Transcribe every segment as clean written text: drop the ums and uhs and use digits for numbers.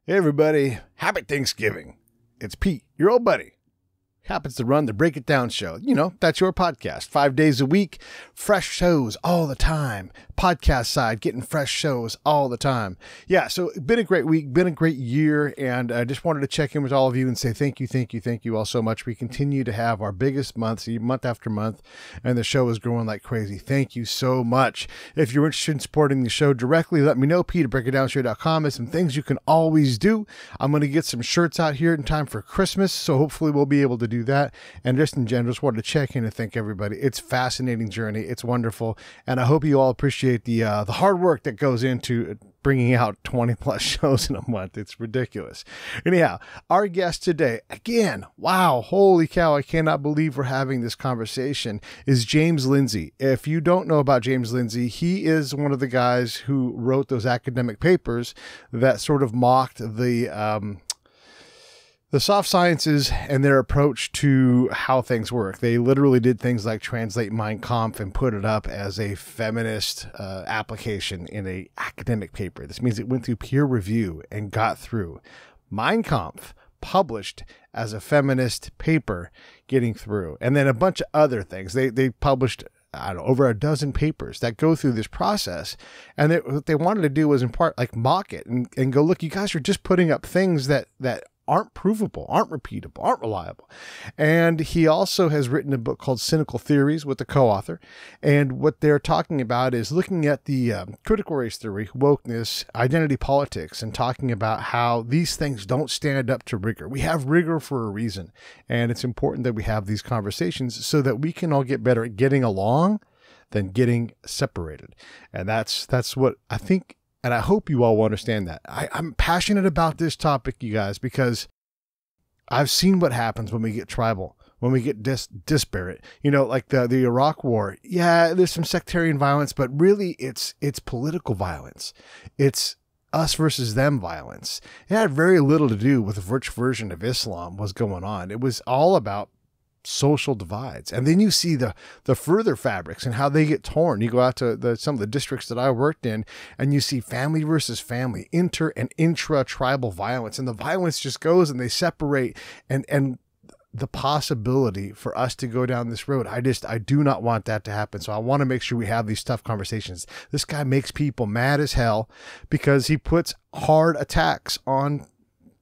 Hey everybody, happy Thanksgiving. It's Pete, your old buddy. Happens to run the Break It Down show. You know, that's your podcast. 5 days a week, fresh shows all the time. Podcast side, getting fresh shows all the time. Yeah, so been a great week, been a great year, and I just wanted to check in with all of you and say thank you all so much. We continue to have our biggest months, month after month, and the show is growing like crazy. Thank you so much. If you're interested in supporting the show directly, let me know. Pete at breakitdownshow.com. There's some things you can always do. I'm going to get some shirts out here in time for Christmas, so hopefully we'll be able to do that. And just in general, just wanted to check in and thank everybody. It's a fascinating journey. It's wonderful. And I hope you all appreciate the hard work that goes into bringing out 20 plus shows in a month. It's ridiculous. Anyhow, our guest today, again, wow, holy cow, I cannot believe we're having this conversation, is James Lindsay. If you don't know about James Lindsay, he is one of the guys who wrote those academic papers that sort of mocked the soft sciences and their approach to how things work. They literally did things like translate Mein Kampf and put it up as a feminist application in an academic paper. This means it went through peer review and got through. Mein Kampf published as a feminist paper getting through. And then a bunch of other things. They published, I don't know, over a dozen papers that go through this process. And what they wanted to do was in part like mock it and go, look, you guys are just putting up things that aren't provable, aren't repeatable, aren't reliable. And he also has written a book called Cynical Theories with the co-author. And what they're talking about is looking at the critical race theory, wokeness, identity politics, and talking about how these things don't stand up to rigor. We have rigor for a reason. And it's important that we have these conversations so that we can all get better at getting along than getting separated. And that's what I think. And I hope you all will understand that. I'm passionate about this topic, you guys, because I've seen what happens when we get tribal, when we get disparate. You know, like the Iraq War. Yeah, there's some sectarian violence, but really it's political violence. It's us versus them violence. It had very little to do with which version of Islam was going on. It was all about social divides. And then you see the further fabrics and how they get torn. You go out to some of the districts that I worked in and you see family versus family, inter and intra tribal violence, and the violence just goes and they separate and the possibility for us to go down this road. I do not want that to happen. So I want to make sure we have these tough conversations. This guy makes people mad as hell because he puts hard attacks on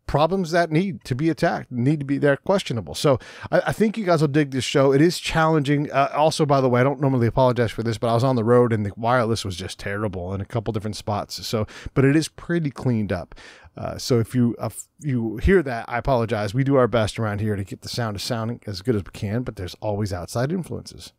problems that need to be attacked, need to be there, questionable. So I think you guys will dig this show. It is challenging. Also, by the way, I don't normally apologize for this, but I was on the road and the wireless was just terrible in a couple different spots. So, but it is pretty cleaned up. So if you hear that, I apologize. We do our best around here to get the sound sounding as good as we can, but there's always outside influences.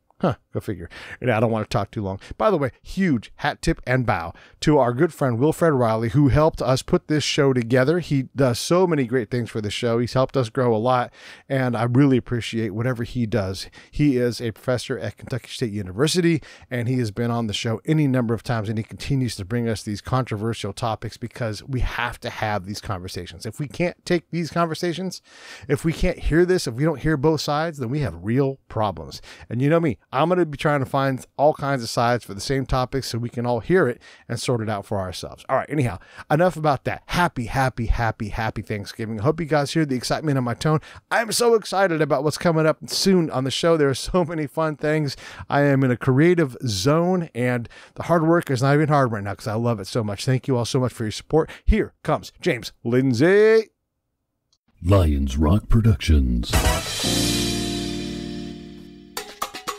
Go figure. And I don't want to talk too long. By the way, huge hat tip and bow to our good friend Wilfred Reilly, who helped us put this show together. He does so many great things for the show. He's helped us grow a lot, and I really appreciate whatever he does. He is a professor at Kentucky State University, and he has been on the show any number of times, and he continues to bring us these controversial topics because we have to have these conversations. If we can't take these conversations, if we can't hear this, if we don't hear both sides, then we have real problems. And you know me, I'm going to be trying to find all kinds of sides for the same topic so we can all hear it and sort it out for ourselves. All right, anyhow, enough about that. Happy Thanksgiving. I hope you guys hear the excitement in my tone. I'm so excited about what's coming up soon on the show. There are so many fun things. I am in a creative zone, and the hard work is not even hard right now because I love it so much. Thank you all so much for your support. Here comes James Lindsay. Lions Rock Productions.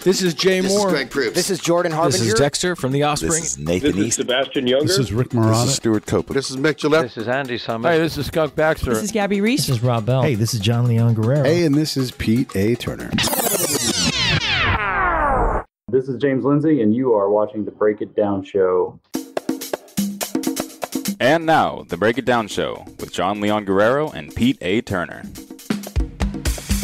This is Jay Moore. This is Greg Proops. This is Jordan Harbinger. This is Dexter from The Offspring. This is Nathan This is East. Sebastian Younger. This is Rick Marotta. This is Stuart Copeland. This is Mick Gillette. This is Andy Summers. Hi, this is Skunk Baxter. This is Gabby Reese. This is Rob Bell. Hey, this is John Leon Guerrero. Hey, and this is Pete A. Turner. This is James Lindsay, and you are watching the Break It Down Show. And now, the Break It Down Show with John Leon Guerrero and Pete A. Turner.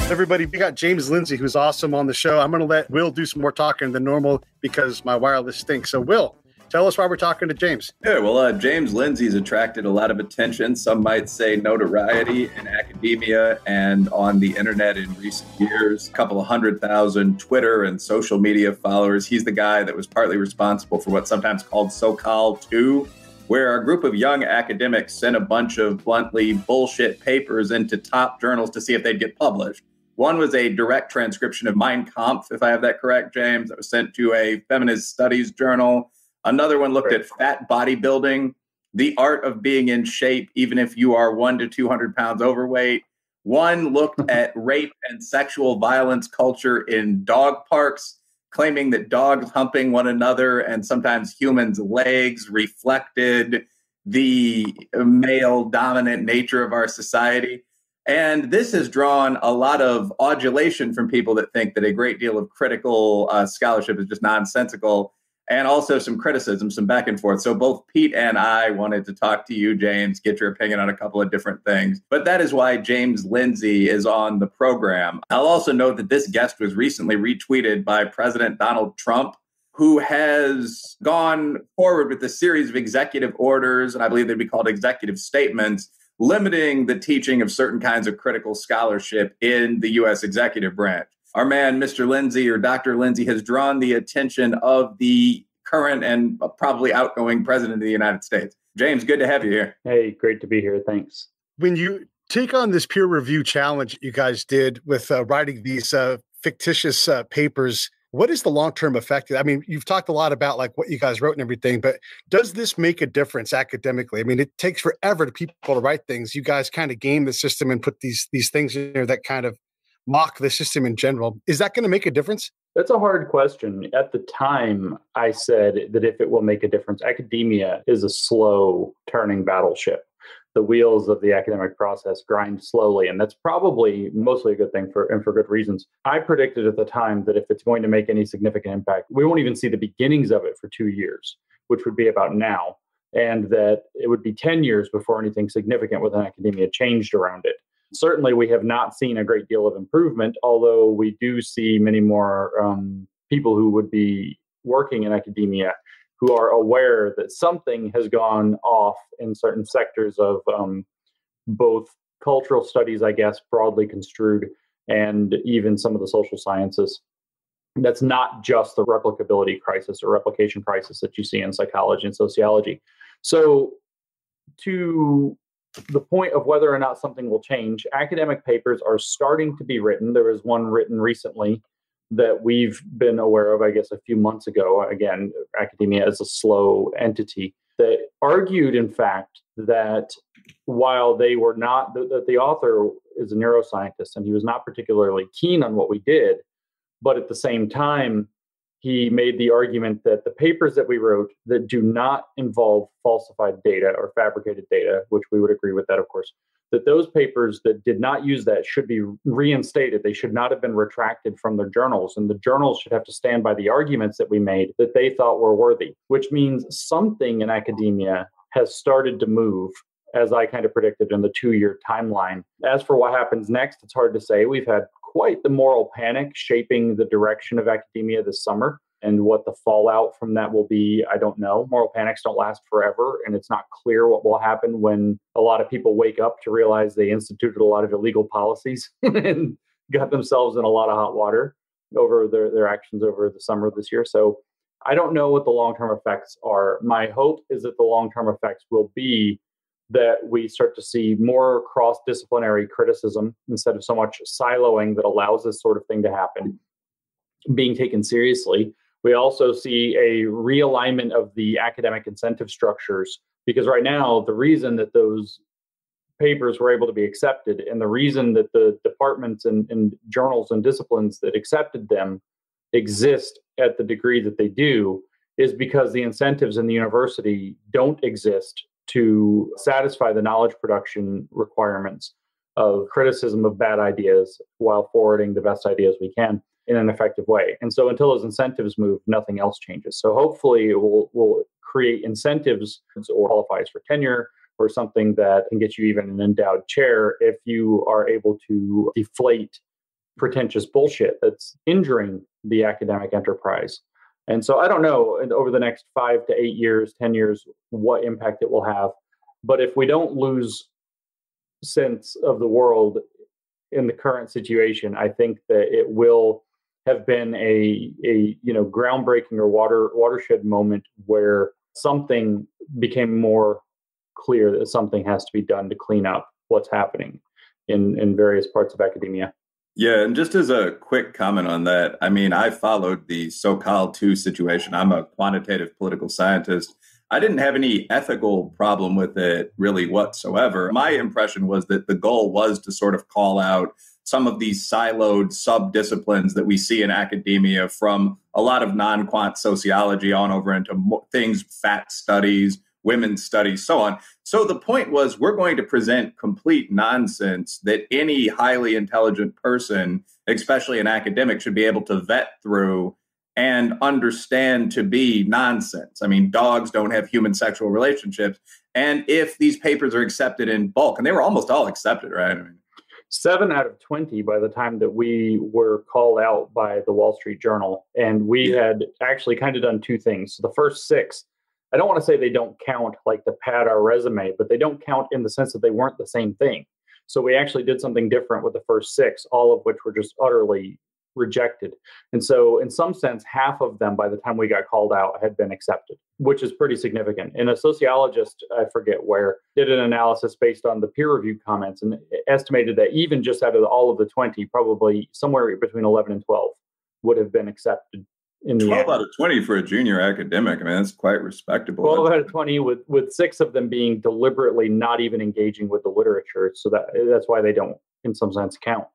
Everybody, we got James Lindsay, who's awesome on the show. I'm going to let Will do some more talking than normal because my wireless stinks. So, Will, tell us why we're talking to James. Yeah, well, James Lindsay's attracted a lot of attention. Some might say notoriety in academia and on the internet in recent years. A couple of 100,000 Twitter and social media followers. He's the guy that was partly responsible for what's sometimes called SoCal 2, where a group of young academics sent a bunch of bluntly bullshit papers into top journals to see if they'd get published. One was a direct transcription of Mein Kampf, if I have that correct, James, that was sent to a feminist studies journal. Another one looked at fat bodybuilding, the art of being in shape, even if you are 100 to 200 pounds overweight. One looked at rape and sexual violence culture in dog parks, claiming that dogs humping one another and sometimes humans' legs reflected the male dominant nature of our society. And this has drawn a lot of adulation from people that think that a great deal of critical scholarship is just nonsensical, and also some criticism, some back and forth. So both Pete and I wanted to talk to you, James, get your opinion on a couple of different things. But that is why James Lindsay is on the program. I'll also note that this guest was recently retweeted by President Donald Trump, who has gone forward with a series of executive orders, and I believe they'd be called executive statements, limiting the teaching of certain kinds of critical scholarship in the U.S. executive branch. Our man, Mr. Lindsay, or Dr. Lindsay, has drawn the attention of the current and probably outgoing president of the United States. James, good to have you here. Hey, great to be here. Thanks. When you take on this peer review challenge you guys did with writing these fictitious papers, what is the long-term effect? I mean, you've talked a lot about like what you guys wrote and everything, but does this make a difference academically? I mean, it takes forever to people to write things. You guys kind of game the system and put these things in there that kind of mock the system in general. Is that going to make a difference? That's a hard question. At the time, I said that if it will make a difference, academia is a slow turning battleship. The wheels of the academic process grind slowly, and that's probably mostly a good thing for good reasons. I predicted at the time that if it's going to make any significant impact, we won't even see the beginnings of it for 2 years, which would be about now, and that it would be 10 years before anything significant within academia changed around it. Certainly, we have not seen a great deal of improvement, although we do see many more people who would be working in academia who are aware that something has gone off in certain sectors of both cultural studies, I guess, broadly construed, and even some of the social sciences. That's not just the replicability crisis or replication crisis that you see in psychology and sociology. So to the point of whether or not something will change, academic papers are starting to be written. There was one written recently that we've been aware of, I guess, a few months ago. Again, academia is a slow entity that argued, in fact, that while they were not, that the author is a neuroscientist and he was not particularly keen on what we did, but at the same time, he made the argument that the papers that we wrote that do not involve falsified data or fabricated data, which we would agree with that, of course, that those papers that did not use that should be reinstated. They should not have been retracted from their journals, and the journals should have to stand by the arguments that we made that they thought were worthy, which means something in academia has started to move, as I kind of predicted in the 2-year timeline. As for what happens next, it's hard to say. We've had quite the moral panic shaping the direction of academia this summer. And what the fallout from that will be, I don't know. Moral panics don't last forever, and it's not clear what will happen when a lot of people wake up to realize they instituted a lot of illegal policies and got themselves in a lot of hot water over their actions over the summer this year. So I don't know what the long-term effects are. My hope is that the long-term effects will be that we start to see more cross-disciplinary criticism instead of so much siloing that allows this sort of thing to happen, being taken seriously. We also see a realignment of the academic incentive structures, because right now, the reason that those papers were able to be accepted and the reason that the departments and journals and disciplines that accepted them exist at the degree that they do is because the incentives in the university don't exist to satisfy the knowledge production requirements of criticism of bad ideas while forwarding the best ideas we can in an effective way. And so until those incentives move, nothing else changes. So hopefully it will create incentives or qualifies for tenure or something that can get you even an endowed chair if you are able to deflate pretentious bullshit that's injuring the academic enterprise. And so I don't know over the next 5 to 8 years, 10 years, what impact it will have. But if we don't lose sense of the world in the current situation, I think that it will have been a groundbreaking or watershed moment where something became more clear that something has to be done to clean up what's happening in various parts of academia. Yeah, and just as a quick comment on that, I mean, I followed the so-called 2 situation. I'm a quantitative political scientist. I didn't have any ethical problem with it really whatsoever. My impression was that the goal was to sort of call out some of these siloed sub-disciplines that we see in academia, from a lot of non-quant sociology on over into things, fat studies, women's studies, so on. So the point was, we're going to present complete nonsense that any highly intelligent person, especially an academic, should be able to vet through and understand to be nonsense. I mean, dogs don't have human sexual relationships. And if these papers are accepted in bulk, and they were almost all accepted, right? I mean, 7 out of 20 by the time that we were called out by the Wall Street Journal. And we had actually kind of done 2 things. So the first 6, I don't want to say they don't count like to pad our resume, but they don't count in the sense that they weren't the same thing. So we actually did something different with the first 6, all of which were just utterly rejected. And so in some sense, half of them by the time we got called out had been accepted, which is pretty significant. And a sociologist, I forget where, did an analysis based on the peer-reviewed comments and estimated that even just out of all of the 20, probably somewhere between 11 and 12 would have been accepted. In the 12 end. out of 20 for a junior academic. I mean, that's quite respectable. 12 out of 20 with 6 of them being deliberately not even engaging with the literature. So that's why they don't, in some sense, count.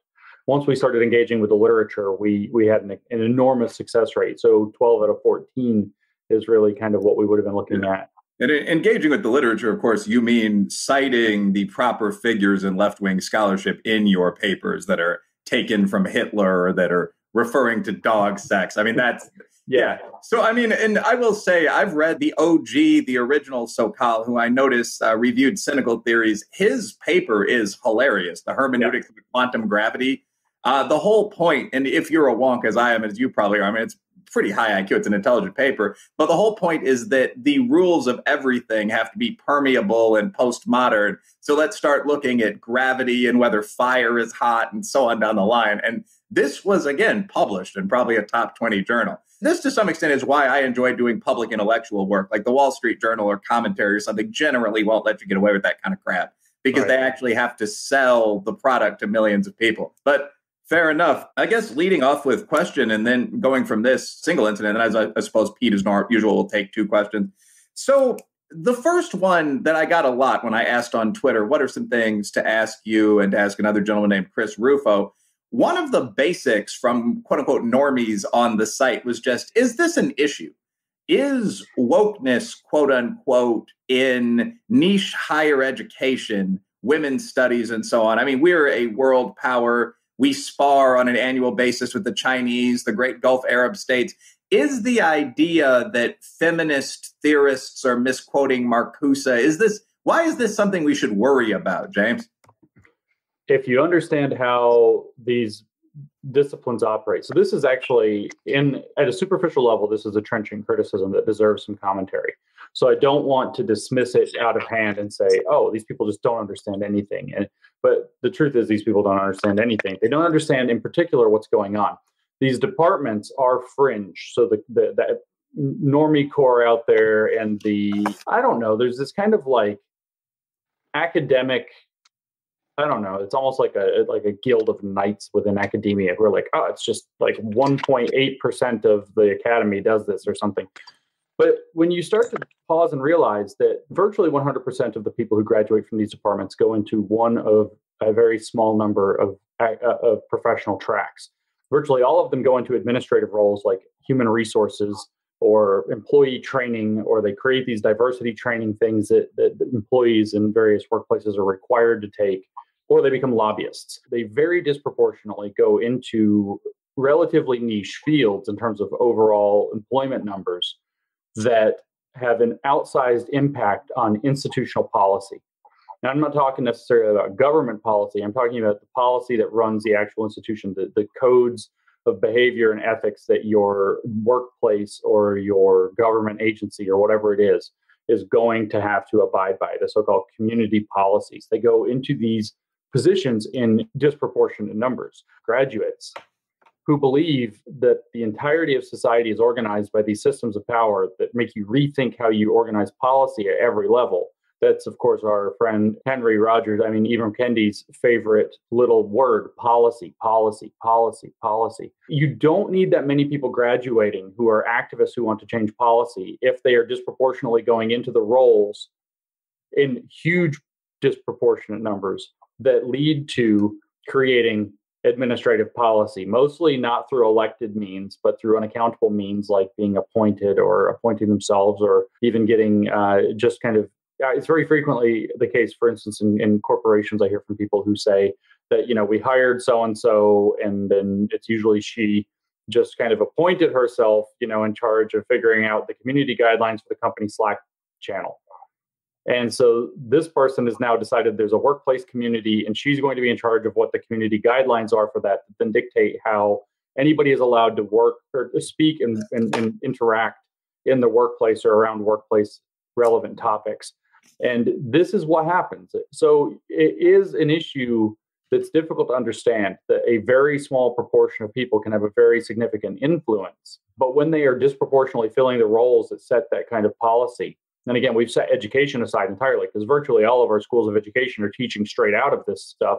Once we started engaging with the literature, we had an enormous success rate. So 12 out of 14 is really kind of what we would have been looking at. And engaging with the literature, of course, you mean citing the proper figures in left-wing scholarship in your papers that are taken from Hitler, that are referring to dog sex. I mean, that's, yeah. So, I mean, and I will say, I've read the OG, the original Sokal, who I noticed reviewed Cynical Theories. His paper is hilarious, The Hermeneutics of Quantum Gravity. The whole point, and if you're a wonk as I am, as you probably are, I mean, it's pretty high IQ, it's an intelligent paper, but the whole point is that the rules of everything have to be permeable and postmodern. So let's start looking at gravity and whether fire is hot and so on down the line. And this was, again, published in probably a top 20 journal. This, to some extent, is why I enjoy doing public intellectual work, like the Wall Street Journal or Commentary or something generally won't let you get away with that kind of crap because they actually have to sell the product to millions of people. But fair enough. I guess leading off with question and then going from this single incident, and as I suppose Pete, as usual, will take 2 questions. So the first one that I got a lot when I asked on Twitter, what are some things to ask you and to ask another gentleman named Chris Rufo? One of the basics from quote unquote normies on the site was just, is this an issue? Is wokeness, quote unquote, in niche higher education, women's studies and so on? I mean, we're a world power. We spar on an annual basis with the Chinese, the great Gulf Arab states. Is the idea that feminist theorists are misquoting Marcuse, why is this something we should worry about, James? If you understand how these disciplines operate, so this is actually, at a superficial level, this is a trenchant criticism that deserves some commentary. So I don't want to dismiss it out of hand and say, oh, these people just don't understand anything. But the truth is, these people don't understand anything. They don't understand in particular what's going on. These departments are fringe. So the normie core out there and I don't know, there's this kind of like academic, I don't know, it's almost like a guild of knights within academia who are like, oh, it's just like 1.8% of the academy does this or something. But when you start to pause and realize that virtually 100% of the people who graduate from these departments go into one of a very small number of professional tracks. Virtually all of them go into administrative roles like human resources or employee training, or they create these diversity training things that employees in various workplaces are required to take, or they become lobbyists. They very disproportionately go into relatively niche fields in terms of overall employment numbers that have an outsized impact on institutional policy. Now, I'm not talking necessarily about government policy. I'm talking about the policy that runs the actual institution, the codes of behavior and ethics that your workplace or your government agency or whatever it is going to have to abide by, the so-called community policies. They go into these positions in disproportionate numbers. Graduates who believe that the entirety of society is organized by these systems of power that make you rethink how you organize policy at every level. That's, of course, our friend Henry Rogers, Ibram Kendi's favorite little word, policy, policy, policy, policy. You don't need that many people graduating who are activists who want to change policy if they are disproportionately going into the roles in huge disproportionate numbers that lead to creating administrative policy, mostly not through elected means, but through unaccountable means like being appointed or appointing themselves, or even getting just kind of, it's very frequently the case, for instance, in corporations, I hear from people who say that, we hired so-and-so, and then it's usually she just kind of appointed herself, in charge of figuring out the community guidelines for the company Slack channel. And so this person has now decided there's a workplace community, and she's going to be in charge of what the community guidelines are for that then dictate how anybody is allowed to work or to speak and interact in the workplace or around workplace relevant topics. And this is what happens. So it is an issue that's difficult to understand, that a very small proportion of people can have a very significant influence. But when they are disproportionately filling the roles that set that kind of policy, and again, we've set education aside entirely, because virtually all of our schools of education are teaching straight out of this stuff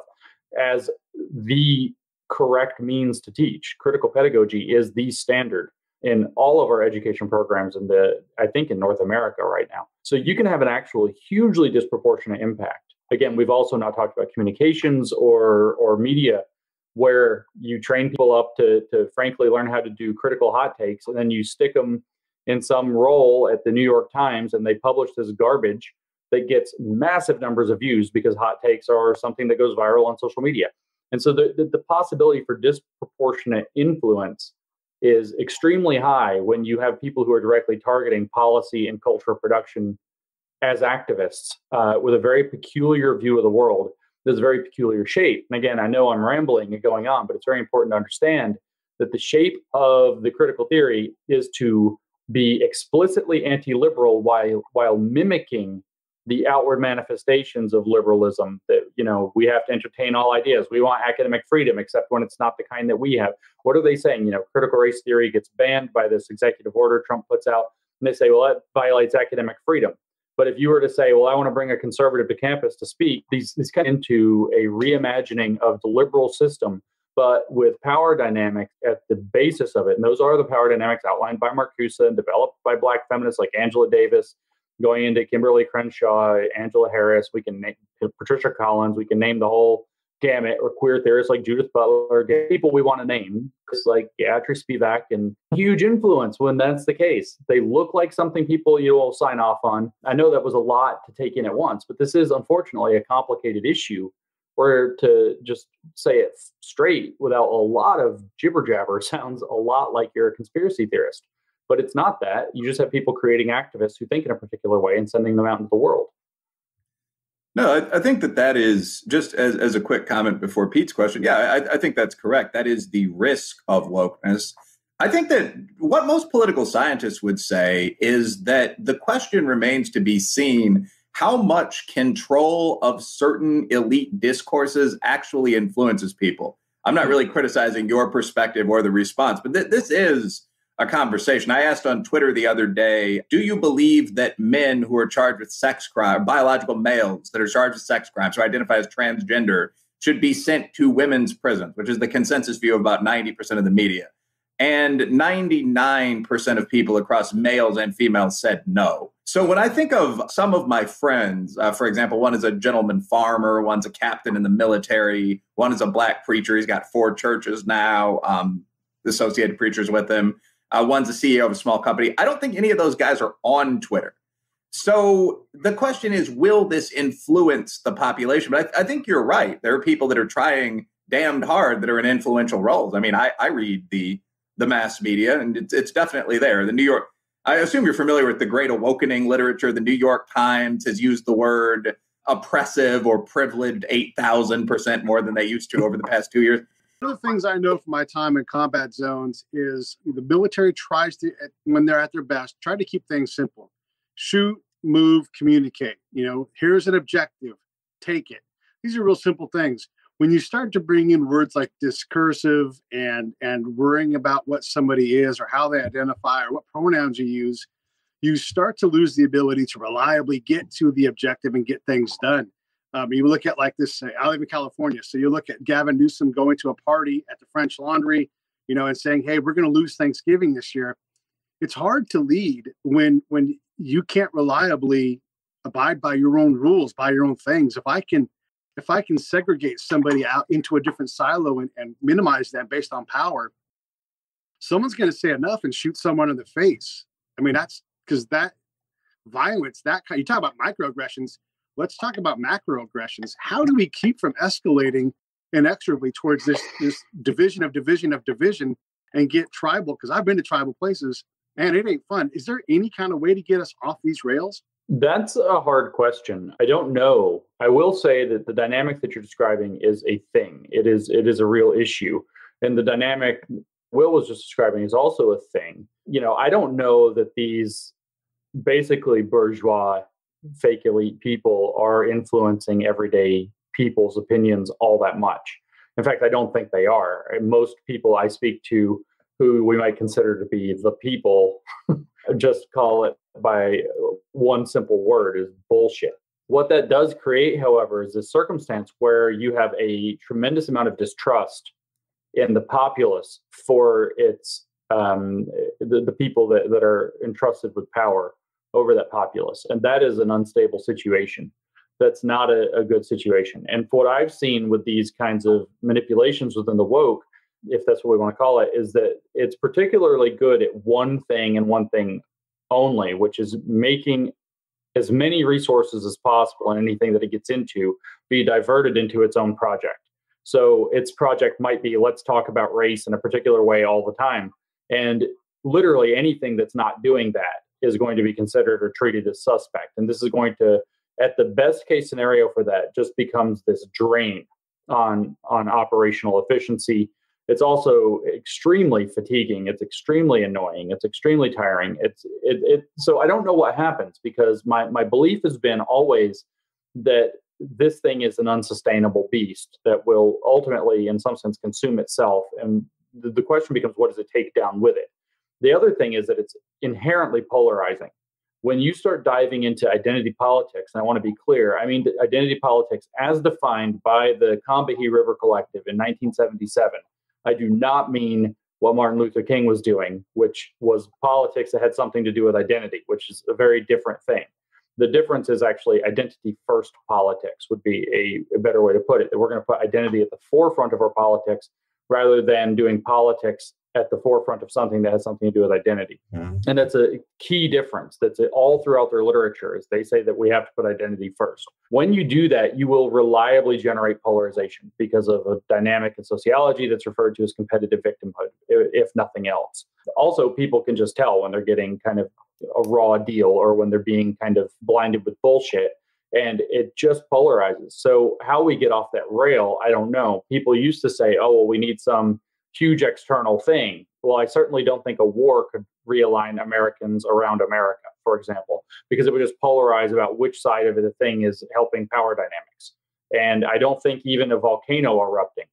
as the correct means to teach. Critical pedagogy is the standard in all of our education programs I think in North America right now. So you can have an actual hugely disproportionate impact. Again, we've also not talked about communications or media, where you train people up to frankly learn how to do critical hot takes, and then you stick them in some role at the New York Times, and they publish this garbage that gets massive numbers of views because hot takes are something that goes viral on social media. And so the possibility for disproportionate influence is extremely high when you have people who are directly targeting policy and cultural production as activists with a very peculiar view of the world. There's a very peculiar shape. And again, I know I'm rambling and going on, but it's very important to understand that the shape of the critical theory is to be explicitly anti-liberal while mimicking the outward manifestations of liberalism, that, we have to entertain all ideas. We want academic freedom, except when it's not the kind that we have. What are they saying? Critical race theory gets banned by this executive order Trump puts out, and they say, well, that violates academic freedom. But if you were to say, well, I want to bring a conservative to campus to speak, these kind of into a reimagining of the liberal system, but with power dynamics at the basis of it. And those are the power dynamics outlined by Marcuse and developed by Black feminists like Angela Davis, going into Kimberly Crenshaw, Angela Harris, we can name Patricia Collins, we can name the whole gamut, or queer theorists like Judith Butler, people we want to name, just like Beatrice Spivak, and huge influence when that's the case. They look like something people will sign off on. I know that was a lot to take in at once, but this is unfortunately a complicated issue, where to just say it straight without a lot of jibber jabber sounds a lot like you're a conspiracy theorist. But it's not that. You just have people creating activists who think in a particular way and sending them out into the world. No, I think that is, just as a quick comment before Pete's question. Yeah, I think that's correct. That is the risk of wokeness. I think that what most political scientists would say is that the question remains to be seen: how much control of certain elite discourses actually influences people. I'm not really criticizing your perspective or the response, but this is a conversation. I asked on Twitter the other day, do you believe that men who are charged with sex crime, biological males that are charged with sex crimes, who identify as transgender, should be sent to women's prisons, which is the consensus view of about 90% of the media? And 99% of people across males and females said no. So when I think of some of my friends, for example, one is a gentleman farmer, one's a captain in the military, one is a Black preacher. He's got 4 churches now, associated preachers with him. One's a CEO of a small company. I don't think any of those guys are on Twitter. So the question is, will this influence the population? But I think you're right. There are people that are trying damned hard that are in influential roles. I mean, I read the mass media, and it's definitely there. The New York, I assume you're familiar with the Great Awakening literature. The New York Times has used the word oppressive or privileged 8,000% more than they used to over the past 2 years. One of the things I know from my time in combat zones is the military tries to, when they're at their best, try to keep things simple. Shoot, move, communicate. Here's an objective. Take it. These are real simple things. when you start to bring in words like discursive and worrying about what somebody is or how they identify or what pronouns you use, you start to lose the ability to reliably get to the objective and get things done. You look at like this, I live in California. So you look at Gavin Newsom going to a party at the French Laundry, and saying, hey, we're going to lose Thanksgiving this year. It's hard to lead when you can't reliably abide by your own rules, by your own things. If I can segregate somebody out into a different silo and minimize them based on power, someone's going to say enough and shoot someone in the face. I mean, that's because that violence, you talk about microaggressions. Let's talk about macroaggressions. How do we keep from escalating inexorably towards this division and get tribal? Because I've been to tribal places and it ain't fun. Is there any kind of way to get us off these rails? That's a hard question. I don't know. I will say that the dynamic that you're describing is a thing. It is a real issue. And the dynamic Will was just describing is also a thing. I don't know that these basically bourgeois, fake elite people are influencing everyday people's opinions all that much. In fact, I don't think they are. Most people I speak to who we might consider to be the people just call it by one simple word, is bullshit. What that does create, however, is a circumstance where you have a tremendous amount of distrust in the populace for its the people that are entrusted with power over that populace. And that is an unstable situation. That's not a good situation. And what I've seen with these kinds of manipulations within the woke, if that's what we want to call it, is that it's particularly good at one thing and one thing only, which is making as many resources as possible and anything that it gets into be diverted into its own project. So its project might be, let's talk about race in a particular way all the time. And literally anything that's not doing that is going to be considered or treated as suspect. And this is going to, at the best case scenario for that, just becomes this drain on operational efficiency. It's also extremely fatiguing. It's extremely annoying. It's extremely tiring. So I don't know what happens, because my belief has been always that this thing is an unsustainable beast that will ultimately, in some sense, consume itself. And the question becomes, what does it take down with it? The other thing is that it's inherently polarizing. When you start diving into identity politics, and I want to be clear, I mean identity politics as defined by the Combahee River Collective in 1977. I do not mean what Martin Luther King was doing, which was politics that had something to do with identity, which is a very different thing. The difference is actually identity first politics would be a better way to put it. That we're going to put identity at the forefront of our politics rather than doing politics at the forefront of something that has something to do with identity. Mm-hmm. And that's a key difference. That's all throughout their literature, is they say that we have to put identity first. When you do that, you will reliably generate polarization because of a dynamic in sociology that's referred to as competitive victimhood, if nothing else. Also, people can just tell when they're getting kind of a raw deal or when they're being kind of blinded with bullshit, and it just polarizes. So how we get off that rail, I don't know. People used to say, oh, well, we need some huge external thing. Well, I certainly don't think a war could realign Americans around America, for example, because it would just polarize about which side of the thing is helping power dynamics. And I don't think even a volcano erupting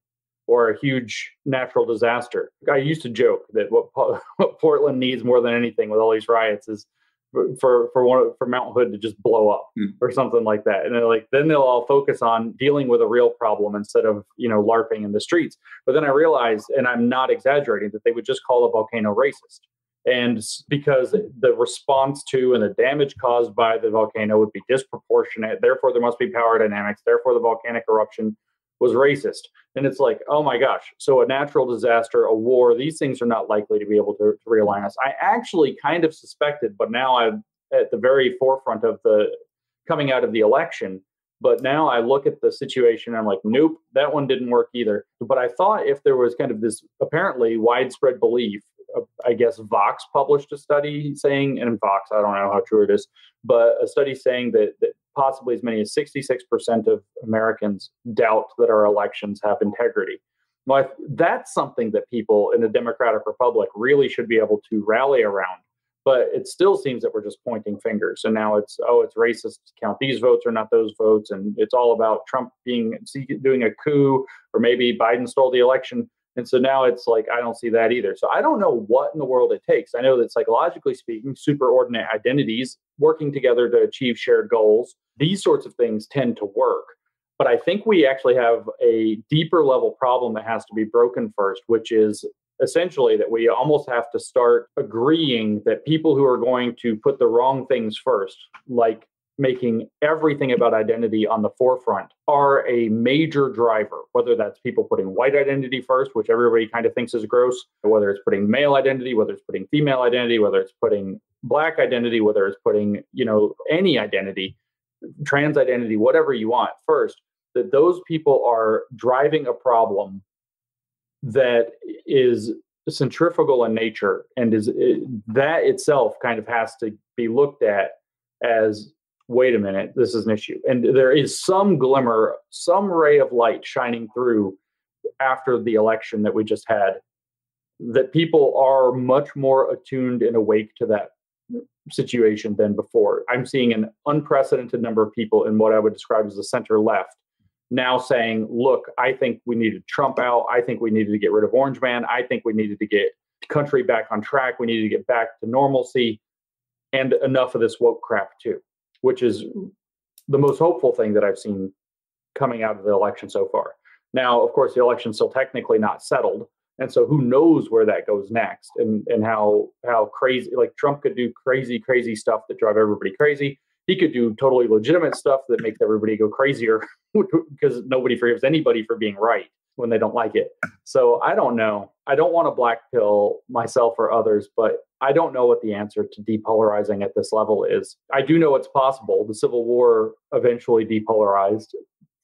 or a huge natural disaster. I used to joke that what Portland needs more than anything with all these riots is for Mount Hood to just blow up or something like that. And then they'll all focus on dealing with a real problem instead of, LARPing in the streets. But then I realized, and I'm not exaggerating, that they would just call a volcano racist. And because the response to and the damage caused by the volcano would be disproportionate, therefore there must be power dynamics, therefore the volcanic eruption was racist. And it's like, oh my gosh. So a natural disaster, a war, these things are not likely to be able to realign us. I actually kind of suspected, but now I'm at the very forefront of the coming out of the election. But now I look at the situation and I'm like, nope, that one didn't work either. But I thought if there was kind of this apparently widespread belief, I guess Vox published a study saying, and Vox, I don't know how true it is, but a study saying that possibly as many as 66% of Americans doubt that our elections have integrity. Well, that's something that people in a democratic republic really should be able to rally around, But it still seems that we're just pointing fingers. And now it's racist to count these votes or not those votes. And it's all about Trump doing a coup, or maybe Biden stole the election. And so now it's like, I don't see that either. So I don't know what in the world it takes. I know that psychologically speaking, superordinate identities working together to achieve shared goals, these sorts of things tend to work. But I think we actually have a deeper level problem that has to be broken first, which is essentially that we almost have to start agreeing that people who are going to put the wrong things first, like making everything about identity on the forefront, are a major driver, whether that's people putting white identity first, which everybody kind of thinks is gross, whether it's putting male identity, whether it's putting female identity, whether it's putting Black identity, whether it's putting, any identity, trans identity, whatever you want first, that those people are driving a problem that is centrifugal in nature, and that itself kind of has to be looked at as, wait a minute, this is an issue. And there is some glimmer, some ray of light shining through after the election that we just had, that people are much more attuned and awake to that situation than before. I'm seeing an unprecedented number of people in what I would describe as the center left now saying, look, I think we needed Trump out. I think we needed to get rid of Orange Man. I think we needed to get the country back on track. We needed to get back to normalcy, and enough of this woke crap too, which is the most hopeful thing that I've seen coming out of the election so far. Now, of course, the election's still technically not settled. And so who knows where that goes next, and how crazy, like Trump could do crazy stuff that drive everybody crazy. He could do totally legitimate stuff that makes everybody go crazier because nobody forgives anybody for being right when they don't like it. So I don't know. I don't want to black pill myself or others, but I don't know what the answer to depolarizing at this level is. I do know it's possible. The Civil War eventually depolarized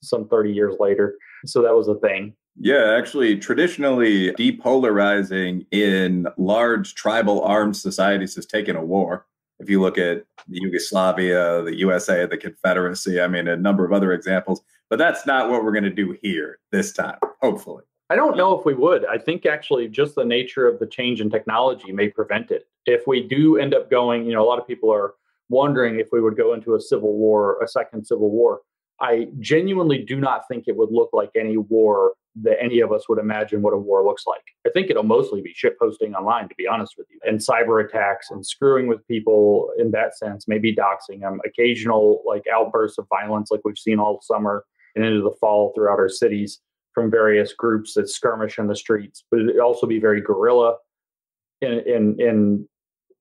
some 30 years later. So that was a thing. Yeah, actually, traditionally, depolarizing in large tribal armed societies has taken a war. If you look at the Yugoslavia, the USA, the Confederacy, I mean, a number of other examples. But that's not what we're going to do here this time, hopefully. I don't know if we would. I think actually just the nature of the change in technology may prevent it. If we do end up going, a lot of people are wondering if we would go into a civil war, a second civil war. I genuinely do not think it would look like any war that any of us would imagine what a war looks like. I think it'll mostly be shit posting online, to be honest with you, and cyber attacks and screwing with people in that sense, maybe doxing them, occasional like outbursts of violence like we've seen all summer and into the fall throughout our cities from various groups that skirmish in the streets. But it'd also be very guerrilla in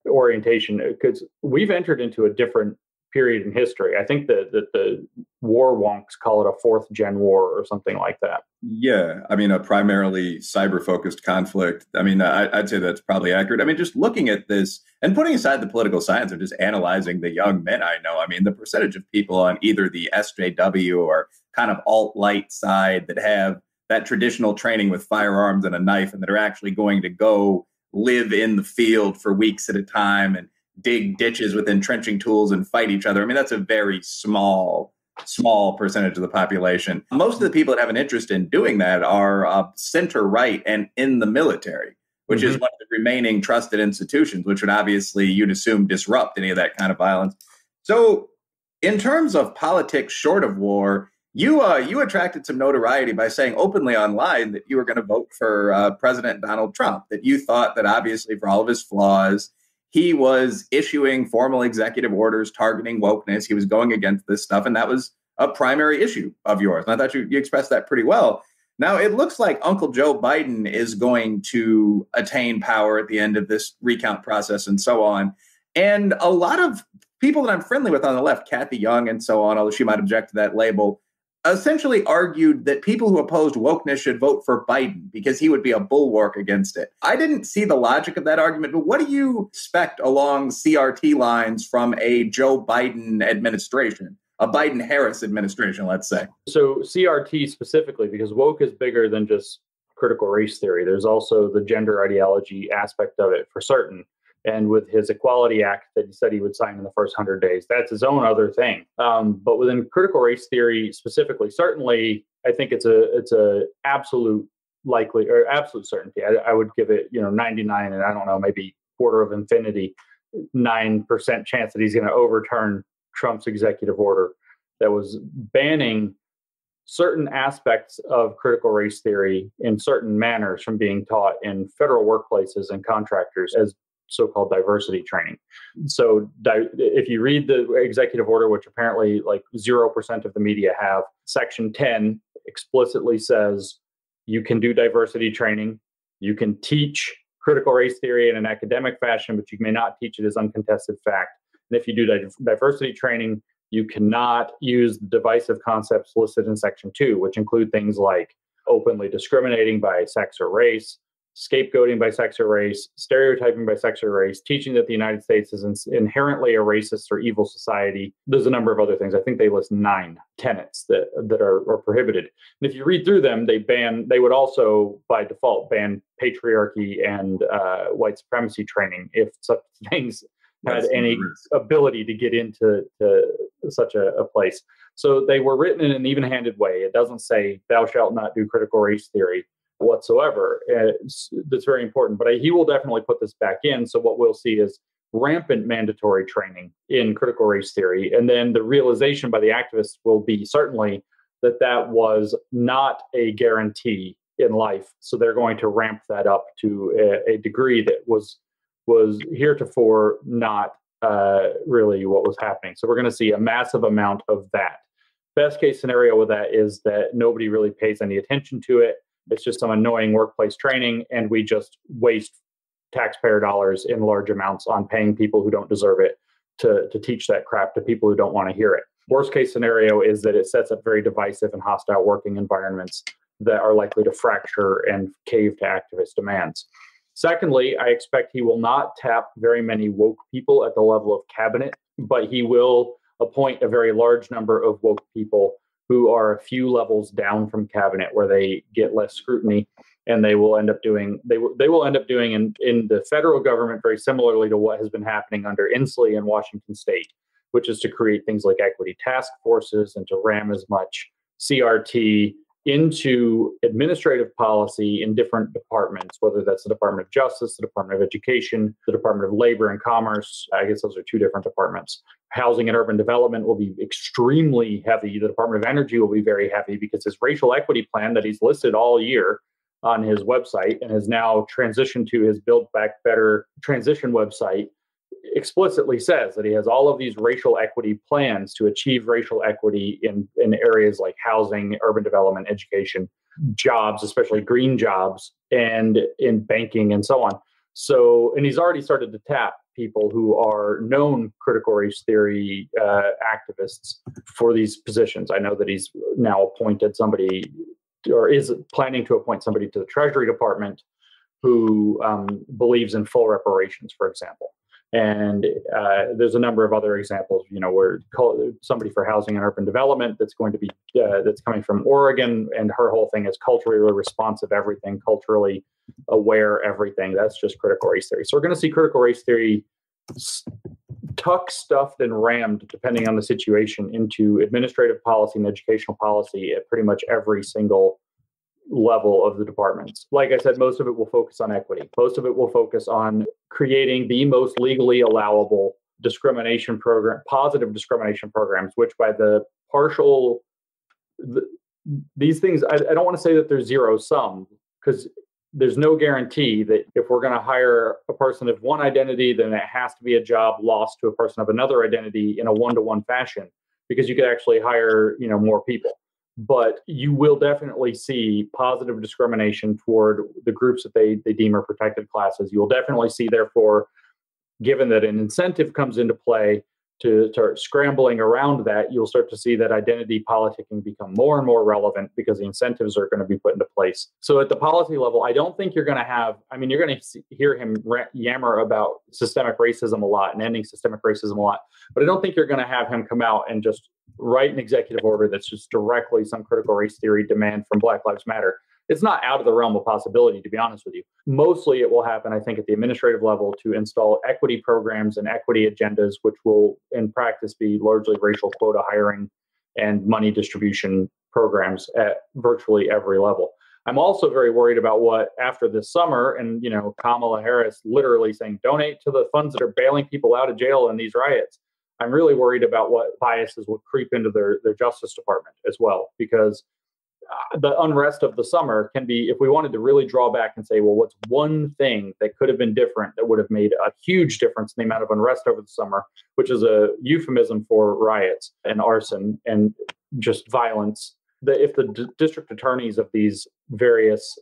orientation, because we've entered into a different period in history. I think that the war wonks call it a fourth gen war or something like that. Yeah, I mean, a primarily cyber-focused conflict. I mean, I'd say that's probably accurate. I mean, just looking at this and putting aside the political science of just analyzing the young men I know, I mean, the percentage of people on either the SJW or kind of alt-light side that have that traditional training with firearms and a knife and that are actually going to go live in the field for weeks at a time and dig ditches with entrenching tools and fight each other. I mean, that's a very small percentage of the population. Most of the people that have an interest in doing that are center right and in the military, which is one of the remaining trusted institutions, which would obviously, you'd assume, disrupt any of that kind of violence. So in terms of politics short of war, you attracted some notoriety by saying openly online that you were going to vote for President Donald Trump, that you thought that obviously for all of his flaws, he was issuing formal executive orders targeting wokeness. He was going against this stuff. And that was a primary issue of yours. And I thought you expressed that pretty well. Now, it looks like Uncle Joe Biden is going to attain power at the end of this recount process and so on. And a lot of people that I'm friendly with on the left, Kathy Young and so on, although she might object to that label, essentially argued that people who opposed wokeness should vote for Biden because he would be a bulwark against it. I didn't see the logic of that argument, but what do you expect along CRT lines from a Joe Biden administration, a Biden-Harris administration, let's say? So CRT specifically, because woke is bigger than just critical race theory. There's also the gender ideology aspect of it for certain. And with his Equality Act that he said he would sign in the first 100 days, that's his own other thing. But within critical race theory specifically, certainly, I think it's a absolute likely or absolute certainty. I would give it 99 and I don't know, maybe quarter of infinity 99% chance that he's going to overturn Trump's executive order that was banning certain aspects of critical race theory in certain manners from being taught in federal workplaces and contractors as so-called diversity training. So if you read the executive order, which apparently like 0% of the media have, Section 10 explicitly says you can do diversity training, you can teach critical race theory in an academic fashion, but you may not teach it as uncontested fact. And if you do diversity training, you cannot use the divisive concepts listed in Section 2, which include things like openly discriminating by sex or race, scapegoating by sex or race, stereotyping by sex or race, teaching that the United States is inherently a racist or evil society. There's a number of other things. I think they list 9 tenets that are prohibited. And if you read through them, they would also, by default, ban patriarchy and white supremacy training if such things had any ability to get into such a place. So they were written in an even-handed way. It doesn't say, thou shalt not do critical race theory whatsoever. That's very important. But he will definitely put this back in. So what we'll see is rampant mandatory training in critical race theory. And then the realization by the activists will be certainly that was not a guarantee in life. So they're going to ramp that up to a degree that was heretofore not really what was happening. So we're going to see a massive amount of that. Best case scenario with that is that nobody really pays any attention to it. It's just some annoying workplace training, and we just waste taxpayer dollars in large amounts on paying people who don't deserve it to teach that crap to people who don't want to hear it. Worst case scenario is that it sets up very divisive and hostile working environments that are likely to fracture and cave to activist demands. Secondly, I expect he will not tap very many woke people at the level of cabinet, but he will appoint a very large number of woke people who are a few levels down from cabinet where they get less scrutiny, and they will end up doing in the federal government very similarly to what has been happening under Inslee in Washington State, which is to create things like equity task forces and to ram as much CRT into administrative policy in different departments, whether that's the Department of Justice, the Department of Education, the Department of Labor and Commerce. I guess those are 2 different departments. Housing and urban development will be extremely heavy. The Department of Energy will be very heavy because his racial equity plan that he's listed all year on his website and has now transitioned to his Build Back Better transition website explicitly says that he has all of these racial equity plans to achieve racial equity in areas like housing, urban development, education, jobs, especially green jobs, and in banking and so on. So, and he's already started to tap people who are known critical race theory activists for these positions. I know that he's now appointed somebody, or is planning to appoint somebody to the Treasury Department who believes in full reparations, for example. And there's a number of other examples, where somebody for housing and urban development that's going to be that's coming from Oregon, and her whole thing is culturally responsive everything, culturally aware everything. That's just critical race theory. So we're going to see critical race theory tuck, stuffed, and rammed, depending on the situation, into administrative policy and educational policy at pretty much every single level of the departments. Like I said, most of it will focus on equity. Most of it will focus on creating the most legally allowable discrimination program, positive discrimination programs, which by the partial, these things, I don't want to say that they're zero sum, because there's no guarantee that if we're going to hire a person of one identity, then it has to be a job lost to a person of another identity in a one-to-one fashion, because you could actually hire, more people. But you will definitely see positive discrimination toward the groups that they deem are protected classes. You will definitely see, therefore, given that an incentive comes into play to start scrambling around that, you'll start to see that identity politicking become more and more relevant because the incentives are going to be put into place. So at the policy level, I don't think you're going to have, you're going to hear him yammer about systemic racism a lot and ending systemic racism a lot, but I don't think you're going to have him come out and just write an executive order that's just directly some critical race theory demand from Black Lives Matter. It's not out of the realm of possibility, to be honest with you. Mostly it will happen, I think, at the administrative level to install equity programs and equity agendas, which will in practice be largely racial quota hiring and money distribution programs at virtually every level. I'm also very worried about what after this summer and, Kamala Harris literally saying donate to the funds that are bailing people out of jail in these riots. I'm really worried about what biases will creep into their Justice Department as well, because the unrest of the summer can be, if we wanted to really draw back and say, well, what's one thing that could have been different that would have made a huge difference in the amount of unrest over the summer, which is a euphemism for riots and arson and just violence. If the district attorneys of these various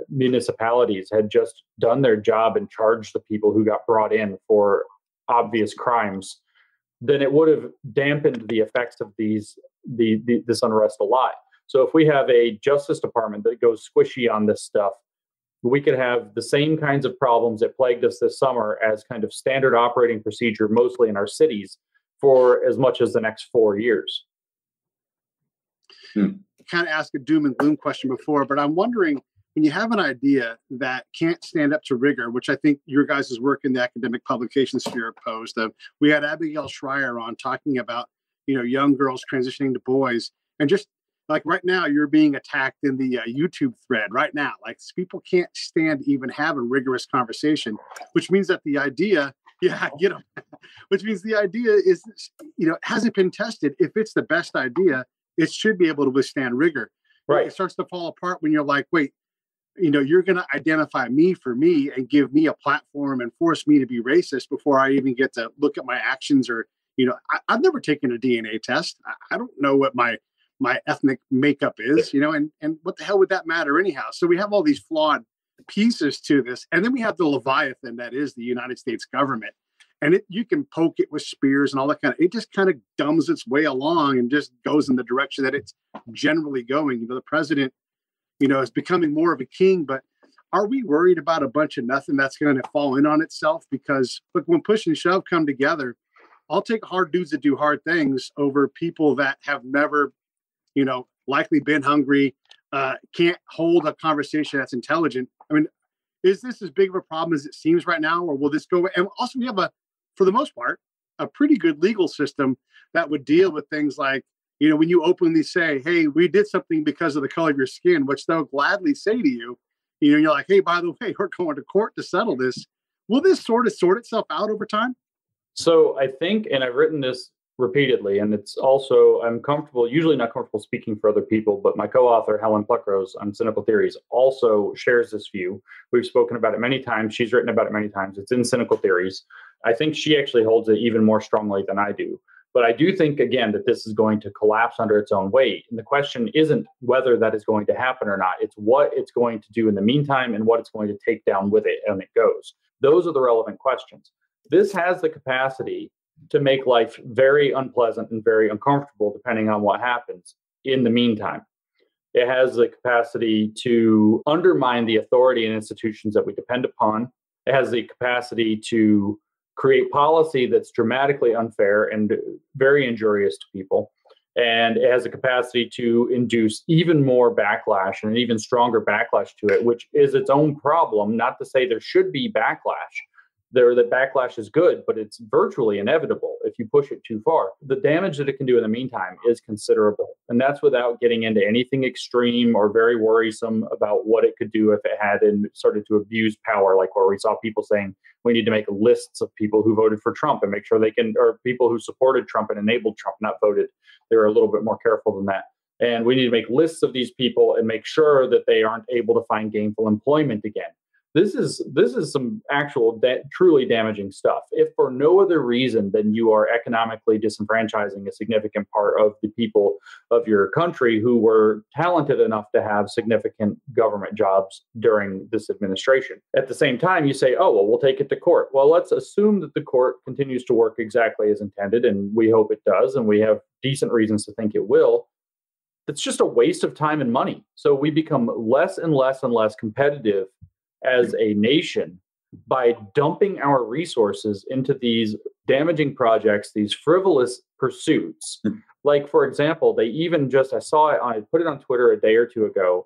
municipalities had just done their job and charged the people who got brought in for obvious crimes, then it would have dampened the effects of this unrest a lot. So if we have a Justice Department that goes squishy on this stuff, we could have the same kinds of problems that plagued us this summer as kind of standard operating procedure, mostly in our cities, for as much as the next 4 years. Kind of asked a doom and gloom question before, but I'm wondering, when you have an idea that can't stand up to rigor, which I think your guys' work in the academic publication sphere opposed of, we had Abigail Schreier on talking about, young girls transitioning to boys, and just like right now, you're being attacked in the YouTube thread right now. Like people can't stand to even have a rigorous conversation, which means that the idea, which means the idea is, hasn't been tested. If it's the best idea, it should be able to withstand rigor. Right. It starts to fall apart when you're like, wait, you're going to identify me for me and give me a platform and force me to be racist before I even get to look at my actions or, I've never taken a DNA test. I don't know what my ethnic makeup is, and what the hell would that matter anyhow? So we have all these flawed pieces to this. And then we have the Leviathan that is the United States government. And you can poke it with spears and all that it just kind of dumbs its way along and just goes in the direction that it's generally going. The president, is becoming more of a king, but are we worried about a bunch of nothing that's going to fall in on itself? Because look, when push and shove come together, I'll take hard dudes that do hard things over people that have never, likely been hungry, can't hold a conversation that's intelligent. I mean, is this as big of a problem as it seems right now, or will this go away? And also we have for the most part, a pretty good legal system that would deal with things like, when you openly say, hey, we did something because of the color of your skin, which they'll gladly say to you, you're like, hey, by the way, we're going to court to settle this. Will this sort itself out over time? So I think, and I've written this repeatedly, and it's also, I'm comfortable, usually not comfortable speaking for other people, but my co-author, Helen Pluckrose on Cynical Theories, also shares this view. We've spoken about it many times. She's written about it many times. It's in Cynical Theories. I think she actually holds it even more strongly than I do. But I do think, again, that this is going to collapse under its own weight. And the question isn't whether that is going to happen or not. It's what it's going to do in the meantime and what it's going to take down with it when it goes. Those are the relevant questions. This has the capacity to make life very unpleasant and very uncomfortable, depending on what happens in the meantime. It has the capacity to undermine the authority and institutions that we depend upon. It has the capacity to create policy that's dramatically unfair and very injurious to people. And it has the capacity to induce even more backlash and an even stronger backlash to it, which is its own problem. Not to say there should be backlash. That backlash is good, but it's virtually inevitable if you push it too far. The damage that it can do in the meantime is considerable. And that's without getting into anything extreme or very worrisome about what it could do if it had and started to abuse power, like where we saw people saying we need to make lists of people who voted for Trump and make sure they can, or people who supported Trump and enabled Trump, not voted. They were a little bit more careful than that. And we need to make lists of these people and make sure that they aren't able to find gainful employment again. This is some actual truly damaging stuff. If for no other reason than you are economically disenfranchising a significant part of the people of your country who were talented enough to have significant government jobs during this administration. At the same time, you say, oh, well, we'll take it to court. Well, let's assume that the court continues to work exactly as intended, and we hope it does, and we have decent reasons to think it will. It's just a waste of time and money. So we become less and less and less competitive as a nation by dumping our resources into these damaging projects, these frivolous pursuits. Like, for example, they even I saw it, I put it on Twitter a day or two ago,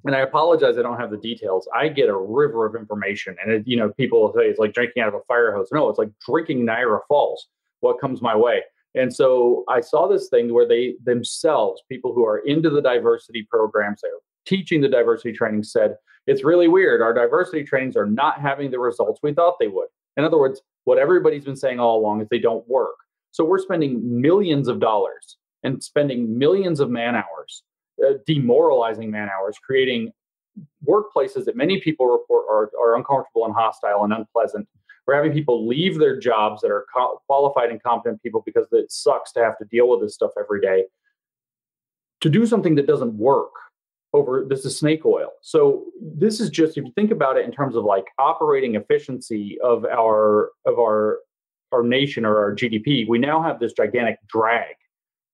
and I apologize, I don't have the details. I get a river of information, and people say it's like drinking out of a fire hose. No, it's like drinking Niagara Falls, what comes my way. And so I saw this thing where they themselves, people who are into the diversity programs, they're teaching the diversity training said, it's really weird. Our diversity trainings are not having the results we thought they would. In other words, what everybody's been saying all along is they don't work. So we're spending millions of dollars and spending millions of man hours, demoralizing man hours, creating workplaces that many people report are uncomfortable and hostile and unpleasant. We're having people leave their jobs that are qualified and competent people because it sucks to have to deal with this stuff every day, to do something that doesn't work. This is snake oil. So this is just, if you think about it in terms of like operating efficiency of our nation or our GDP, we now have this gigantic drag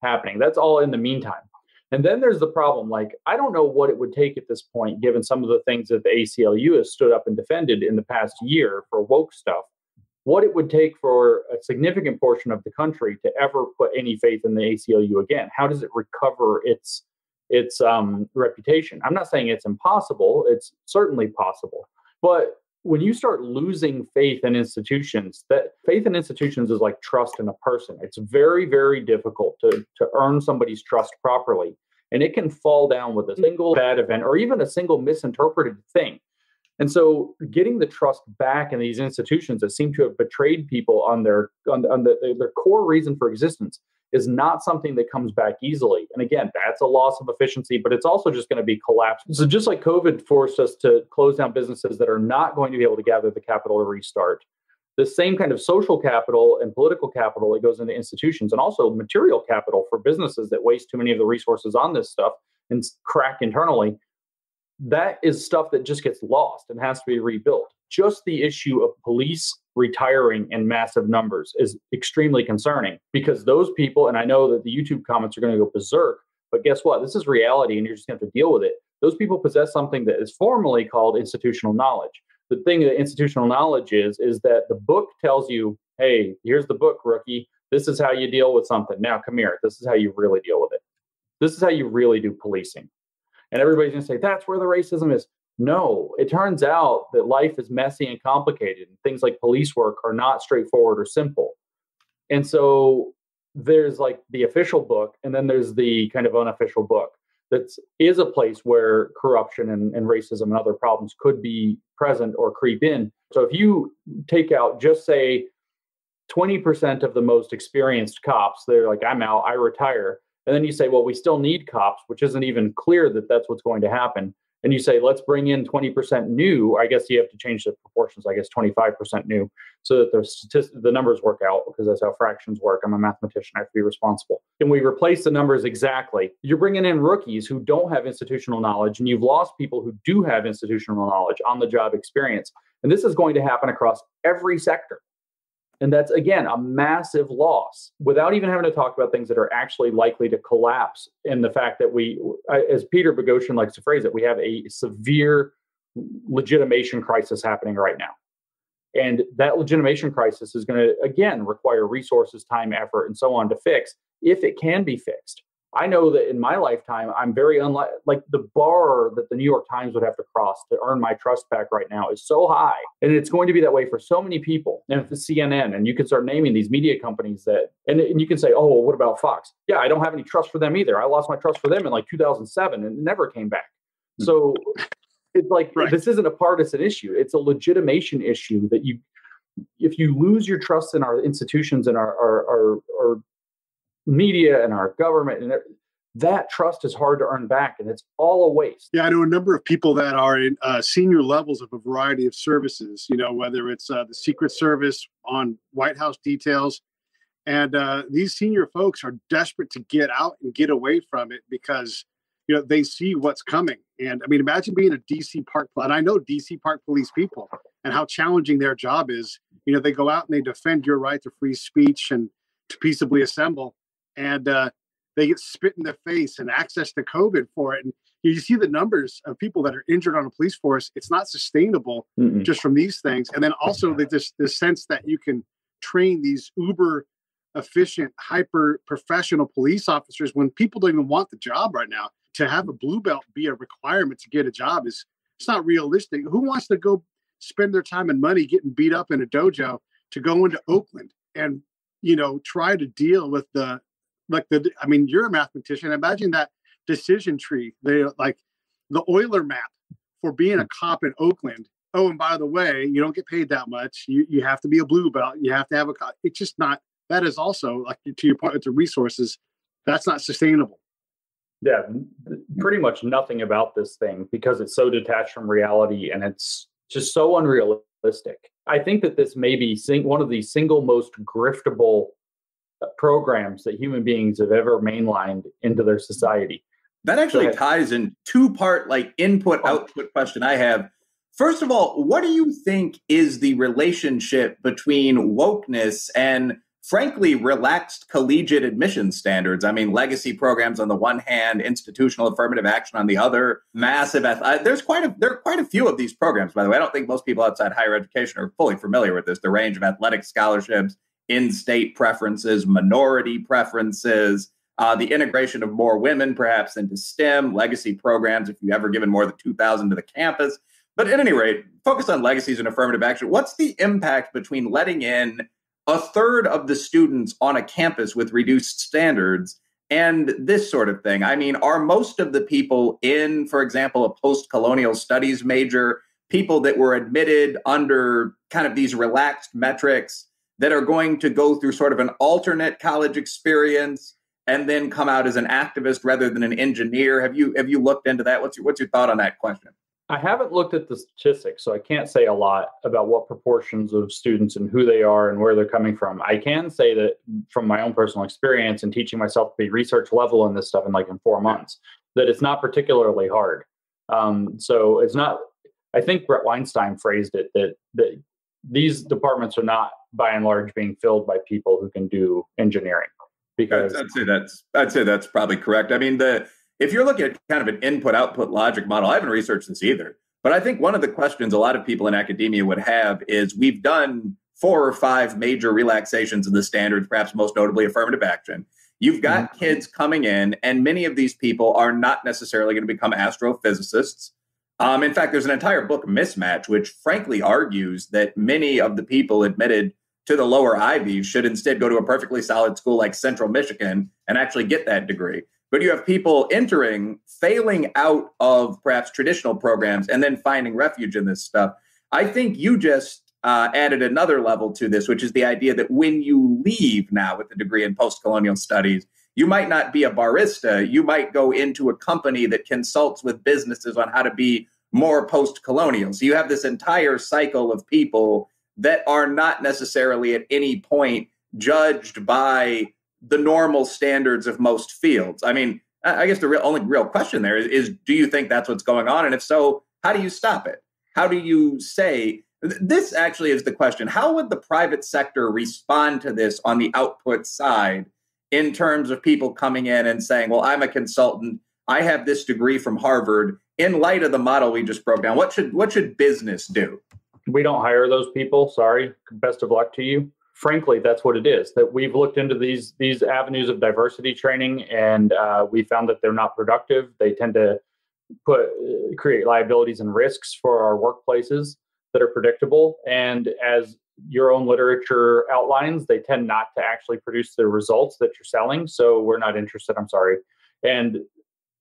happening. That's all in the meantime. And then there's the problem, like, I don't know what it would take at this point, given some of the things that the ACLU has stood up and defended in the past year for woke stuff, what it would take for a significant portion of the country to ever put any faith in the ACLU again. How does it recover its reputation? I'm not saying it's impossible. It's certainly possible. But when you start losing faith in institutions, that faith in institutions is like trust in a person. It's very, very difficult to earn somebody's trust properly. And it can fall down with a single bad event or even a single misinterpreted thing. And so getting the trust back in these institutions that seem to have betrayed people on their core reason for existence is not something that comes back easily. And again, that's a loss of efficiency, but it's also just going to be collapsed. So just like COVID forced us to close down businesses that are not going to be able to gather the capital to restart, the same kind of social capital and political capital that goes into institutions, and also material capital for businesses that waste too many of the resources on this stuff and crack internally, that is stuff that just gets lost and has to be rebuilt. Just the issue of police retiring in massive numbers is extremely concerning, because those people, and I know that the YouTube comments are going to go berserk, but guess what? This is reality and you're just going to have to deal with it. Those people possess something that is formally called institutional knowledge. The thing that institutional knowledge is that the book tells you, hey, here's the book, rookie. This is how you deal with something. Now come here. This is how you really deal with it. This is how you really do policing. And everybody's going to say, that's where the racism is. No, it turns out that life is messy and complicated, and things like police work are not straightforward or simple. And so there's like the official book, and then there's the kind of unofficial book that is a place where corruption and racism and other problems could be present or creep in. So if you take out, just say, 20% of the most experienced cops, they're like, I'm out, I retire. And then you say, well, we still need cops, which isn't even clear that that's what's going to happen. And you say, let's bring in 20% new. I guess you have to change the proportions, I guess 25% new, so that the numbers work out, because that's how fractions work. I'm a mathematician. I have to be responsible. And we replace the numbers exactly. You're bringing in rookies who don't have institutional knowledge, and you've lost people who do have institutional knowledge, on the job experience. And this is going to happen across every sector. And that's, again, a massive loss, without even having to talk about things that are actually likely to collapse. And the fact that we, as Peter Boghossian likes to phrase it, we have a severe legitimation crisis happening right now. And that legitimation crisis is going to, again, require resources, time, effort, and so on to fix, if it can be fixed. I know that in my lifetime, I'm very like the bar that the New York Times would have to cross to earn my trust back right now is so high. And it's going to be that way for so many people. And if it's CNN, and you can start naming these media companies that, and you can say, oh, well, what about Fox? Yeah, I don't have any trust for them either. I lost my trust for them in like 2007 and it never came back. So it's like, This isn't a partisan issue. It's a legitimation issue that if you lose your trust in our institutions and our media and our government, and that trust is hard to earn back, and it's all a waste. Yeah, I know a number of people that are in senior levels of a variety of services, whether it's the Secret Service on White House details. And these senior folks are desperate to get out and get away from it because, they see what's coming. And I mean, imagine being a DC Park, and I know DC Park police people and how challenging their job is. They go out and they defend your right to free speech and to peaceably assemble. And they get spit in the face and access to COVID for it. And you see the numbers of people that are injured on a police force. It's not sustainable just from these things. And then also this sense that you can train these uber efficient, hyper professional police officers when people don't even want the job right now. To have a blue belt be a requirement to get a job it's not realistic. Who wants to go spend their time and money getting beat up in a dojo to go into Oakland and, try to deal with you're a mathematician. Imagine that decision tree. the Euler map for being a cop in Oakland. Oh, and by the way, you don't get paid that much. You have to be a blue belt. You have to have a cop. It's just not, that is also, like to your point with the resources, that's not sustainable. Yeah, pretty much nothing about this thing because it's so detached from reality and it's just so unrealistic. I think that this may be one of the single most griftable programs that human beings have ever mainlined into their society. That actually ties in two-part like input-output question I have. First of all, what do you think is the relationship between wokeness and, frankly, relaxed collegiate admission standards? I mean, legacy programs on the one hand, institutional affirmative action on the other, massive. There are quite a few of these programs, by the way. I don't think most people outside higher education are fully familiar with this. The range of athletic scholarships, in-state preferences, minority preferences, the integration of more women, perhaps into STEM, legacy programs, if you've ever given more than $2,000 to the campus. But at any rate, focus on legacies and affirmative action. What's the impact between letting in a third of the students on a campus with reduced standards and this sort of thing? I mean, are most of the people in, for example, a post-colonial studies major, people that were admitted under kind of these relaxed metrics that are going to go through sort of an alternate college experience and then come out as an activist rather than an engineer? Have you looked into that? What's your thought on that question? I haven't looked at the statistics, so I can't say a lot about what proportions of students and who they are and where they're coming from. I can say that from my own personal experience and teaching myself to be research level in this stuff in 4 months, that it's not particularly hard. So it's not, I think Brett Weinstein phrased it that these departments are not by and large being filled by people who can do engineering. Because I'd say that's probably correct. I mean, if you're looking at kind of an input-output logic model, I haven't researched this either, but I think one of the questions a lot of people in academia would have is we've done 4 or 5 major relaxations of the standards, perhaps most notably affirmative action. You've got kids coming in, and many of these people are not necessarily going to become astrophysicists. In fact, there's an entire book, Mismatch, which frankly argues that many of the people admitted to the lower Ivies should instead go to a perfectly solid school like Central Michigan and actually get that degree. But you have people entering, failing out of perhaps traditional programs, and then finding refuge in this stuff. I think you just added another level to this, which is the idea that when you leave now with a degree in post-colonial studies, you might not be a barista. You might go into a company that consults with businesses on how to be more post-colonial. So you have this entire cycle of people that are not necessarily at any point judged by the normal standards of most fields. I mean, I guess the only real question there is, do you think that's what's going on? And if so, how do you stop it? How do you say, this actually is the question, how would the private sector respond to this on the output side in terms of people coming in and saying, well, I'm a consultant, I have this degree from Harvard. In light of the model we just broke down, what should business do? We don't hire those people. Sorry. Best of luck to you. Frankly, that's what it is. That we've looked into these avenues of diversity training, and we found that they're not productive. They tend to create liabilities and risks for our workplaces that are predictable. And as your own literature outlines, they tend not to actually produce the results that you're selling. So we're not interested. I'm sorry. And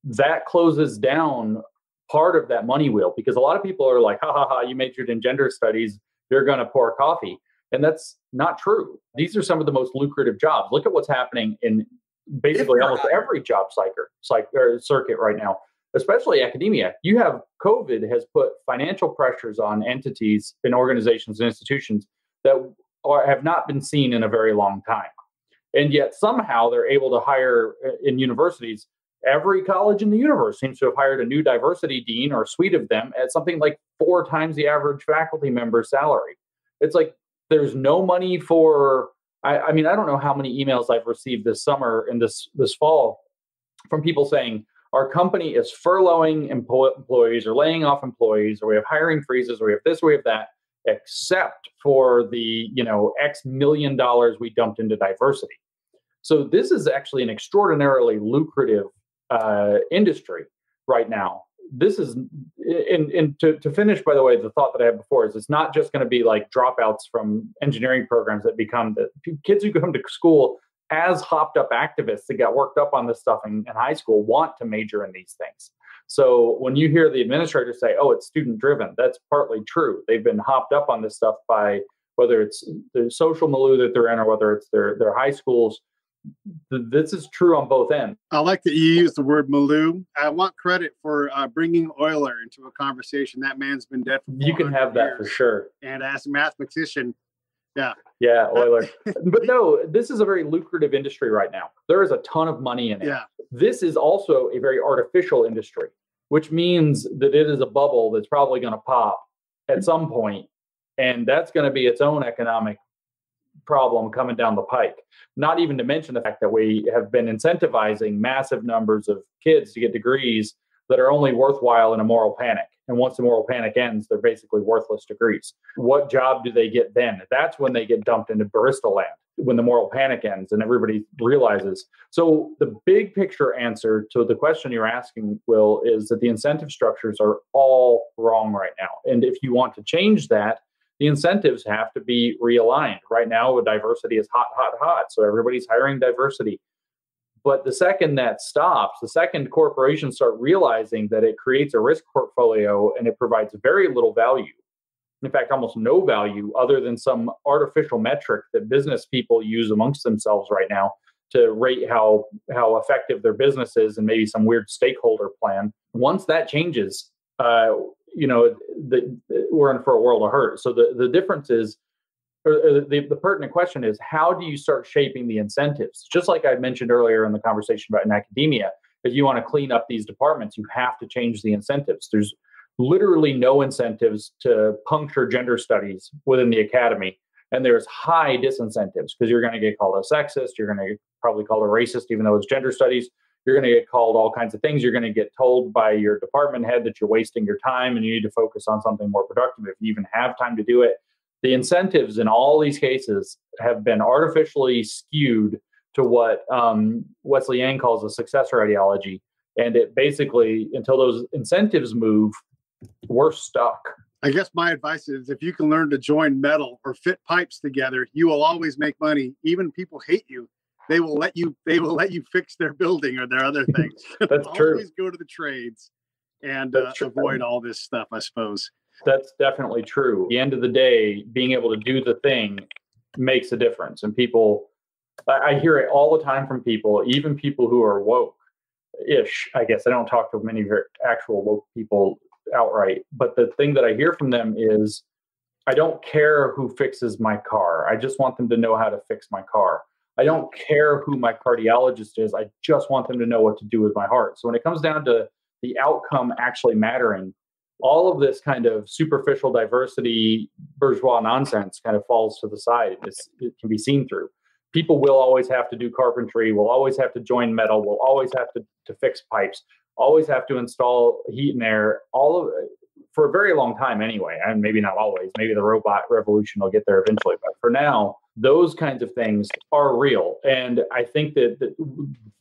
that closes down part of that money wheel, because a lot of people are like, you majored in gender studies, you're going to pour coffee. And that's not true. These are some of the most lucrative jobs. Look at what's happening in basically almost every job circuit right now, especially academia. You have COVID has put financial pressures on entities and organizations and institutions that have not been seen in a very long time. And yet somehow they're able to hire in universities. Every college in the universe seems to have hired a new diversity dean or a suite of them at something like 4 times the average faculty member's salary. It's like there's no money for, I mean, I don't know how many emails I've received this summer and this fall from people saying, our company is furloughing employees or laying off employees, or we have hiring freezes, or we have this, or we have that, except for the, X million dollars we dumped into diversity. So this is actually an extraordinarily lucrative industry right now. This is, and to finish, by the way, the thought that I had before is it's not just going to be like dropouts from engineering programs that become the kids who come to school as hopped up activists that got worked up on this stuff in high school want to major in these things. So when you hear the administrators say, oh, it's student driven, that's partly true. They've been hopped up on this stuff by whether it's the social milieu that they're in or whether it's their high schools. This is true on both ends. I like that you use the word milieu. I want credit for bringing Euler into a conversation. That man's been dead for 400 You can have that years. For sure. And as a mathematician, yeah, Euler. But no, this is a very lucrative industry right now. There is a ton of money in it. Yeah. This is also a very artificial industry, which means that it is a bubble that's probably going to pop at some point, and that's going to be its own economic problem coming down the pike. Not even to mention the fact that we have been incentivizing massive numbers of kids to get degrees that are only worthwhile in a moral panic. And once the moral panic ends, they're basically worthless degrees. What job do they get then? That's when they get dumped into barista land, when the moral panic ends and everybody realizes. So the big picture answer to the question you're asking, Will, is that the incentive structures are all wrong right now. And if you want to change that, the incentives have to be realigned. Right now, diversity is hot, hot, hot. So everybody's hiring diversity. But the second that stops, the second corporations start realizing that it creates a risk portfolio and it provides very little value, in fact, almost no value other than some artificial metric that business people use amongst themselves right now to rate how effective their business is and maybe some weird stakeholder plan. Once that changes, we're in for a world of hurt. So the difference is, or the pertinent question is, how do you start shaping the incentives? Just like I mentioned earlier in the conversation about in academia, if you want to clean up these departments, you have to change the incentives. There's literally no incentives to puncture gender studies within the academy. And there's high disincentives because you're going to get called a sexist. You're going to probably called a racist, even though it's gender studies. You're going to get called all kinds of things. You're going to get told by your department head that you're wasting your time and you need to focus on something more productive if you even have time to do it. The incentives in all these cases have been artificially skewed to what Wesley Yang calls a successor ideology. And it basically, until those incentives move, we're stuck. I guess my advice is if you can learn to join metal or fit pipes together, you will always make money. Even people hate you. They will let you fix their building or their other things. That's true. Always go to the trades and avoid all this stuff, I suppose. That's definitely true. At the end of the day, being able to do the thing makes a difference. And people, I hear it all the time from people, even people who are woke-ish, I guess. I don't talk to many actual woke people outright. But the thing that I hear from them is, I don't care who fixes my car. I just want them to know how to fix my car. I don't care who my cardiologist is. I just want them to know what to do with my heart. So when it comes down to the outcome actually mattering, all of this kind of superficial diversity, bourgeois nonsense kind of falls to the side. It can be seen through. People will always have to do carpentry, will always have to join metal, will always have to fix pipes, always have to install heat and air, all of it, for a very long time anyway. And maybe not always. Maybe the robot revolution will get there eventually. But for now, those kinds of things are real. And I think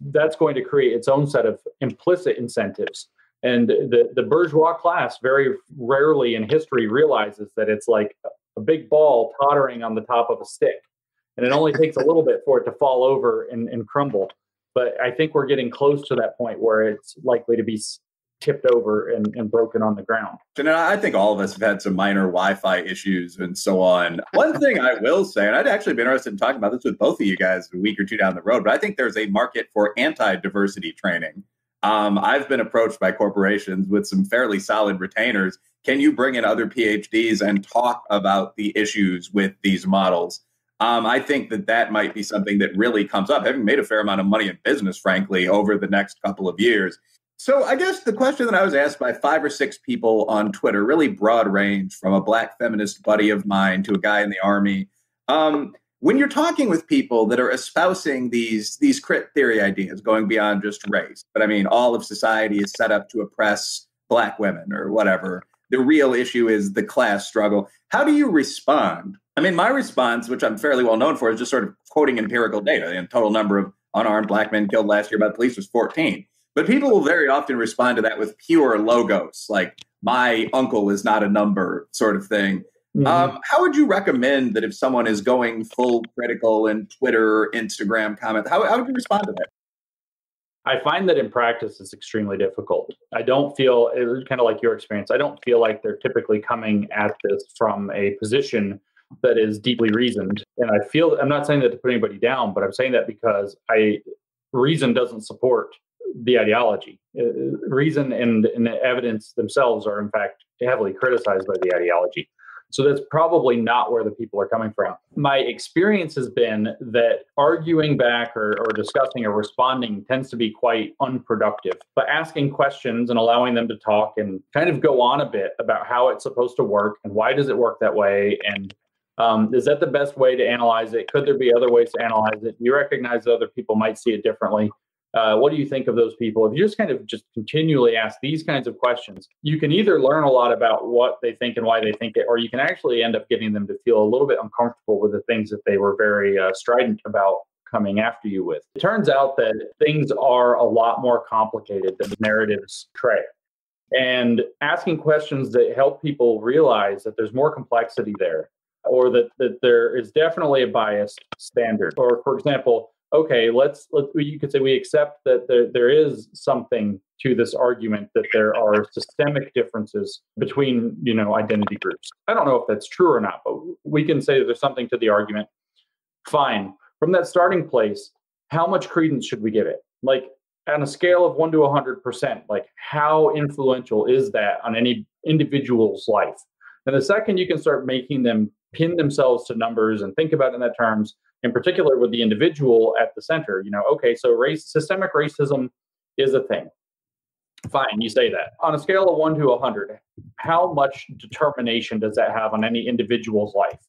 that's going to create its own set of implicit incentives. And the bourgeois class very rarely in history realizes that it's like a big ball tottering on the top of a stick. And it only takes a little bit for it to fall over and crumble. But I think we're getting close to that point where it's likely to be tipped over and broken on the ground. And I think all of us have had some minor Wi-Fi issues and so on. One thing I will say, and I'd actually be interested in talking about this with both of you guys a week or two down the road, but I think there's a market for anti-diversity training. I've been approached by corporations with some fairly solid retainers. Can you bring in other PhDs and talk about the issues with these models? I think that might be something that really comes up, having made a fair amount of money in business, frankly, over the next couple of years. So I guess the question that I was asked by 5 or 6 people on Twitter, really broad range, from a Black feminist buddy of mine to a guy in the Army. When you're talking with people that are espousing these crit theory ideas going beyond just race, but I mean, all of society is set up to oppress Black women or whatever. The real issue is the class struggle. How do you respond? I mean, my response, which I'm fairly well known for, is just sort of quoting empirical data. The total number of unarmed Black men killed last year by the police was 14. But people will very often respond to that with pure logos, like my uncle is not a number sort of thing. Mm-hmm. How would you recommend that if someone is going full critical in Twitter, Instagram comment, how would you respond to that? I find that in practice, it's extremely difficult. I don't feel, it's kind of like your experience, I don't feel like they're typically coming at this from a position that is deeply reasoned. And I feel, I'm not saying that to put anybody down, but I'm saying that because reason doesn't support the ideology. Reason and the evidence themselves are, in fact, heavily criticized by the ideology. So that's probably not where the people are coming from. My experience has been that arguing back or discussing or responding tends to be quite unproductive. But asking questions and allowing them to talk and kind of go on a bit about how it's supposed to work and why does it work that way, and is that the best way to analyze it? Could there be other ways to analyze it? Do you recognize that other people might see it differently? What do you think of those people? If you just kind of just continually ask these kinds of questions, you can either learn a lot about what they think and why they think it, or you can actually end up getting them to feel a little bit uncomfortable with the things that they were very strident about coming after you with. It turns out that things are a lot more complicated than the narratives portray. And asking questions that help people realize that there's more complexity there, or that there is definitely a biased standard. Or, for example, okay, you could say we accept that there is something to this argument that there are systemic differences between, identity groups. I don't know if that's true or not, but we can say that there's something to the argument. Fine. From that starting place, how much credence should we give it? Like, on a scale of 1 to 100%, like, how influential is that on any individual's life? And the second you can start making them pin themselves to numbers and think about it in that terms, in particular with the individual at the center, okay, so systemic racism is a thing. Fine, you say that. On a scale of 1 to 100, how much determination does that have on any individual's life?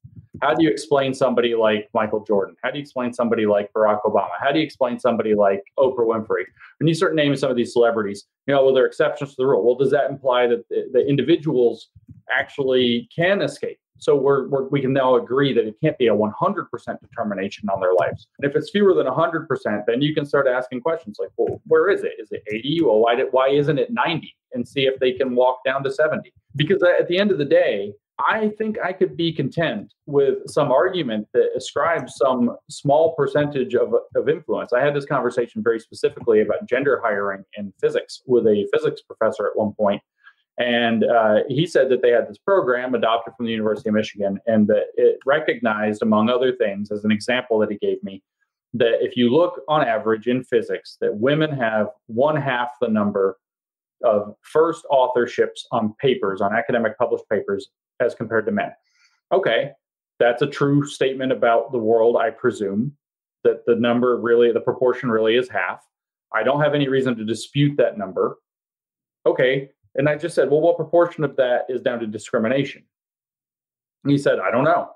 How do you explain somebody like Michael Jordan? How do you explain somebody like Barack Obama? How do you explain somebody like Oprah Winfrey? When you start naming some of these celebrities, well, there are exceptions to the rule. Well, does that imply that the individuals actually can escape? So we can now agree that it can't be a 100% determination on their lives. And if it's fewer than 100%, then you can start asking questions like, well, where is it? Is it 80? Well, why isn't it 90? And see if they can walk down to 70. Because at the end of the day, I think I could be content with some argument that ascribes some small percentage of influence. I had this conversation very specifically about gender hiring in physics with a physics professor at one point. And he said that they had this program adopted from the University of Michigan, and that it recognized, among other things, as an example that he gave me, that if you look on average in physics, that women have 1/2 the number of first authorships on papers, on academic published papers, as compared to men. Okay, that's a true statement about the world, I presume, that the proportion really is half. I don't have any reason to dispute that number. Okay. And I just said, well, what proportion of that is down to discrimination? And he said, I don't know.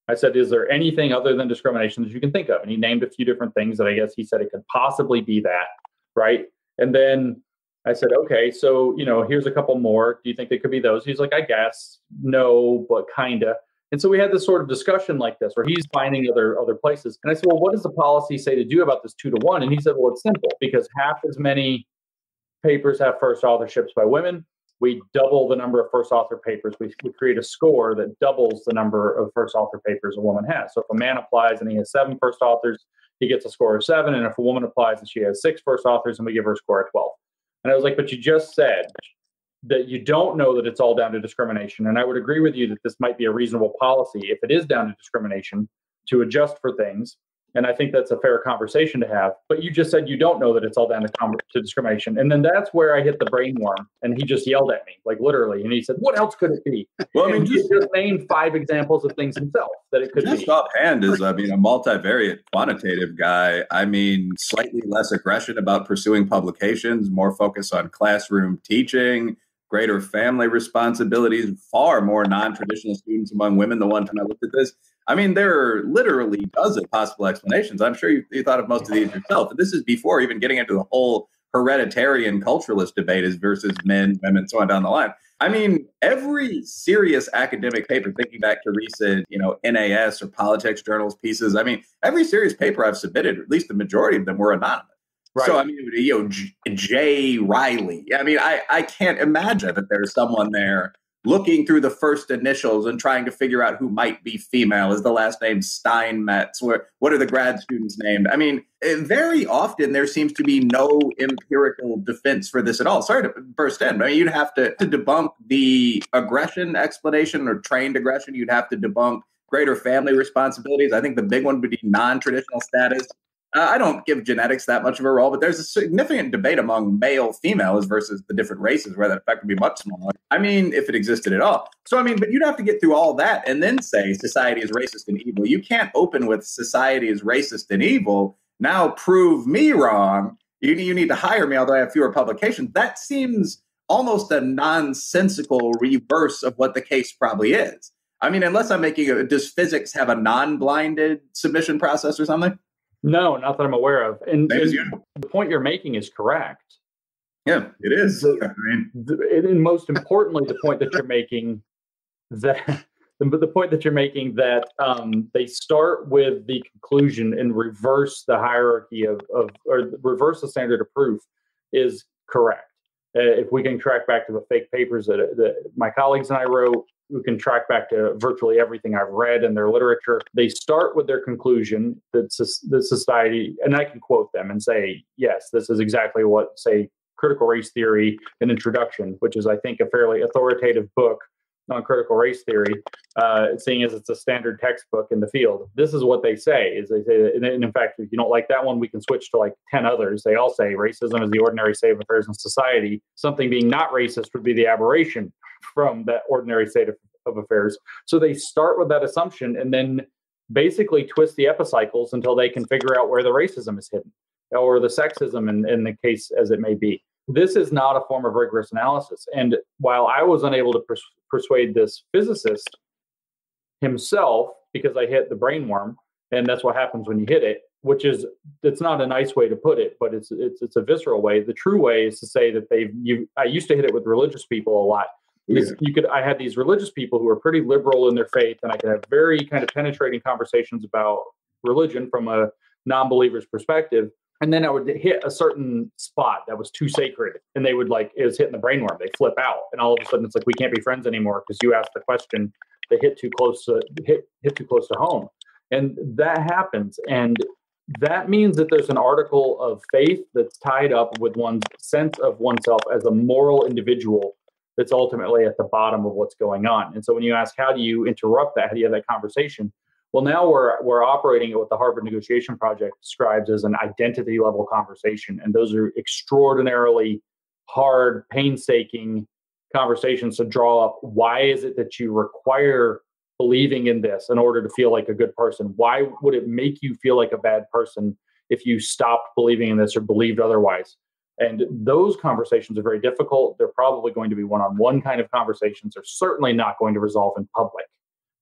I said, is there anything other than discrimination that you can think of? And he named a few different things that I guess he said it could possibly be that, right? And then I said, okay, so, here's a couple more. Do you think they could be those? He's like, I guess, no, but kind of. And so we had this sort of discussion like this where he's finding other places. And I said, well, what does the policy say to do about this 2 to 1? And he said, well, it's simple, because half as many papers have first authorships by women. We double the number of first author papers. We create a score that doubles the number of first author papers a woman has. So if a man applies and he has 7 first authors, he gets a score of 7. And if a woman applies and she has 6 first authors, and we give her a score of 12. And I was like, but you just said that you don't know that it's all down to discrimination. And I would agree with you that this might be a reasonable policy if it is down to discrimination to adjust for things. And I think that's a fair conversation to have. But you just said you don't know that it's all down to discrimination. And then that's where I hit the brain worm. And he just yelled at me, like literally. And he said, what else could it be? Well, I mean, he just named 5 examples of things himself that it could be. Just offhand is, a multivariate quantitative guy. I mean, slightly less aggression about pursuing publications, more focus on classroom teaching, greater family responsibilities, far more non-traditional students among women. The one time I looked at this, I mean, there are literally dozens of possible explanations. I'm sure you thought of most of these yourself. And this is before even getting into the whole hereditarian culturalist debate is versus men, women, so on down the line. I mean, every serious academic paper, thinking back to recent, NAS or politics journals pieces, I mean, every serious paper I've submitted, at least the majority of them were anonymous. Right. So, I mean, Jay Reilly. I mean, I can't imagine that there's someone there looking through the first initials and trying to figure out who might be female. Is the last name Steinmetz? What are the grad students named? I mean, very often there seems to be no empirical defense for this at all. Sorry to burst in. I mean, you'd have to debunk the aggression explanation or trained aggression. You'd have to debunk greater family responsibilities. I think the big one would be non-traditional status. I don't give genetics that much of a role, but there's a significant debate among male females versus the different races where that effect would be much smaller. I mean, if it existed at all. So, I mean, but you'd have to get through all that and then say society is racist and evil. You can't open with society is racist and evil. Now prove me wrong. You need to hire me, although I have fewer publications. That seems almost a nonsensical reverse of what the case probably is. I mean, unless I'm making does physics have a non-blinded submission process or something? No, not that I'm aware of. And the point you're making is correct. Yeah, it is. And most importantly, the point that you're making that they start with the conclusion and reverse the hierarchy or reverse the standard of proof is correct. If we can track back to the fake papers that my colleagues and I wrote, we can track back to virtually everything I've read in their literature. They start with their conclusion that the society, and I can quote them and say, yes, this is exactly what, say, Critical Race Theory, an introduction, which is, I think, a fairly authoritative book on critical race theory, seeing as it's a standard textbook in the field. This is what they say, is they say that, and in fact, if you don't like that one, we can switch to like 10 others. They all say racism is the ordinary state of affairs in society. Something being not racist would be the aberration from that ordinary state of affairs. So they start with that assumption and then basically twist the epicycles until they can figure out where the racism is hidden or the sexism in the case as it may be. This is not a form of rigorous analysis. And while I was unable to persuade this physicist himself, because I hit the brainworm, and that's what happens when you hit it, which is, it's not a nice way to put it, but it's a visceral way. The true way is to say that I used to hit it with religious people a lot. Because I had these religious people who were pretty liberal in their faith, and I could have very kind of penetrating conversations about religion from a non-believer's perspective. And then I would hit a certain spot that was too sacred, and they would it was hitting the brainworm. They flip out, and all of a sudden it's like, we can't be friends anymore because you asked the question. They hit too close to home, and that happens. And that means that there's an article of faith that's tied up with one's sense of oneself as a moral individual that's ultimately at the bottom of what's going on. And so when you ask, how do you interrupt that? How do you have that conversation? Well, now we're operating at what the Harvard Negotiation Project describes as an identity level conversation. And those are extraordinarily hard, painstaking conversations to draw up. Why is it that you require believing in this in order to feel like a good person? Why would it make you feel like a bad person if you stopped believing in this or believed otherwise? And those conversations are very difficult. They're probably going to be one-on-one kind of conversations. They're certainly not going to resolve in public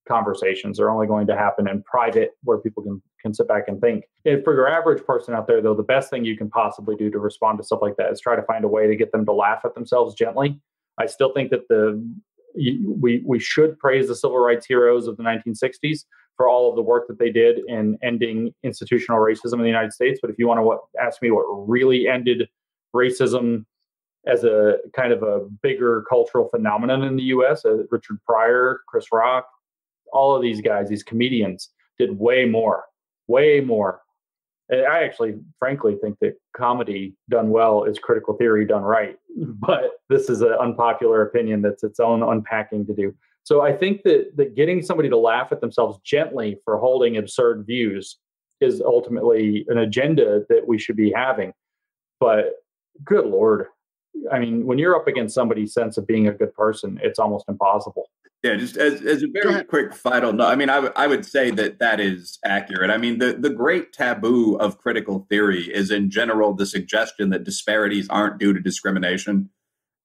conversations. They're only going to happen in private where people can sit back and think. And for your average person out there, though, the best thing you can possibly do to respond to stuff like that is try to find a way to get them to laugh at themselves gently. I still think that we should praise the civil rights heroes of the 1960s for all of the work that they did in ending institutional racism in the United States. But if you want to ask me what really ended racism as a kind of a bigger cultural phenomenon in the U.S., Richard Pryor, Chris Rock, all of these guys, these comedians, did way more. And I actually, frankly, think that comedy done well is critical theory done right. But this is an unpopular opinion that's its own unpacking to do. So I think that getting somebody to laugh at themselves gently for holding absurd views is ultimately an agenda that we should be having. But good Lord, I mean, when you're up against somebody's sense of being a good person, it's almost impossible. Yeah, just as a very quick final note, I mean, I would say that is accurate. I mean, the great taboo of critical theory is in general the suggestion that disparities aren't due to discrimination.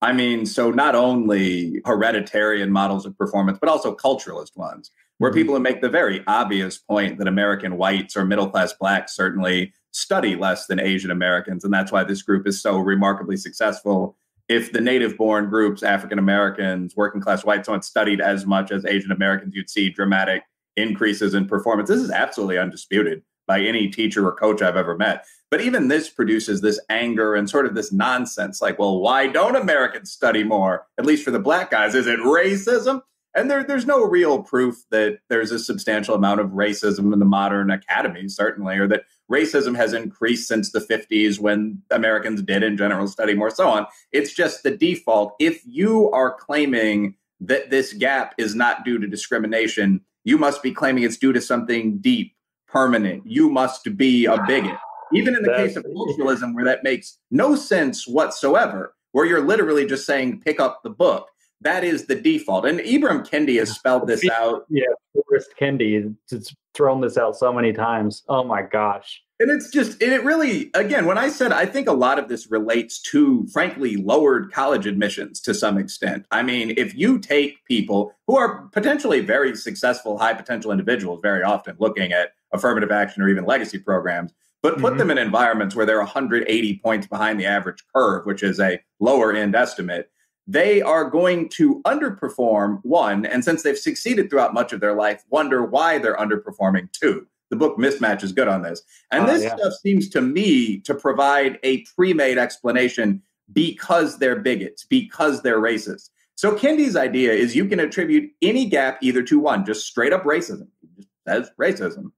I mean, so not only hereditarian models of performance, but also culturalist ones, where people make the very obvious point that American whites or middle-class blacks certainly study less than Asian Americans. And that's why this group is so remarkably successful. If the native-born groups, African Americans, working-class whites, don't studied as much as Asian Americans, you'd see dramatic increases in performance. This is absolutely undisputed by any teacher or coach I've ever met. But even this produces this anger and sort of this nonsense, like, well, why don't Americans study more? At least for the black guys, is it racism? And there's no real proof that there's a substantial amount of racism in the modern academy, certainly, or that racism has increased since the 50s when Americans did in general study more, so on. It's just the default. If you are claiming that this gap is not due to discrimination, you must be claiming it's due to something deep, permanent. You must be a bigot. Even in the case of culturalism, where that makes no sense whatsoever, where you're literally just saying, pick up the book. That is the default. And Ibram Kendi has spelled this out. Yeah, Forrest Kendi has thrown this out so many times. Oh, my gosh. And it's just, it really, again, when I said, I think a lot of this relates to, frankly, lowered college admissions to some extent. I mean, if you take people who are potentially very successful, high potential individuals, very often looking at affirmative action or even legacy programs, but put them in environments where they're 180 points behind the average curve, which is a lower end estimate, they are going to underperform, one, and since they've succeeded throughout much of their life, wonder why they're underperforming, two. The book Mismatch is good on this. And this stuff seems to me to provide a pre-made explanation because they're bigots, because they're racist. So Kendi's idea is you can attribute any gap either to one, just straight up racism, just says racism,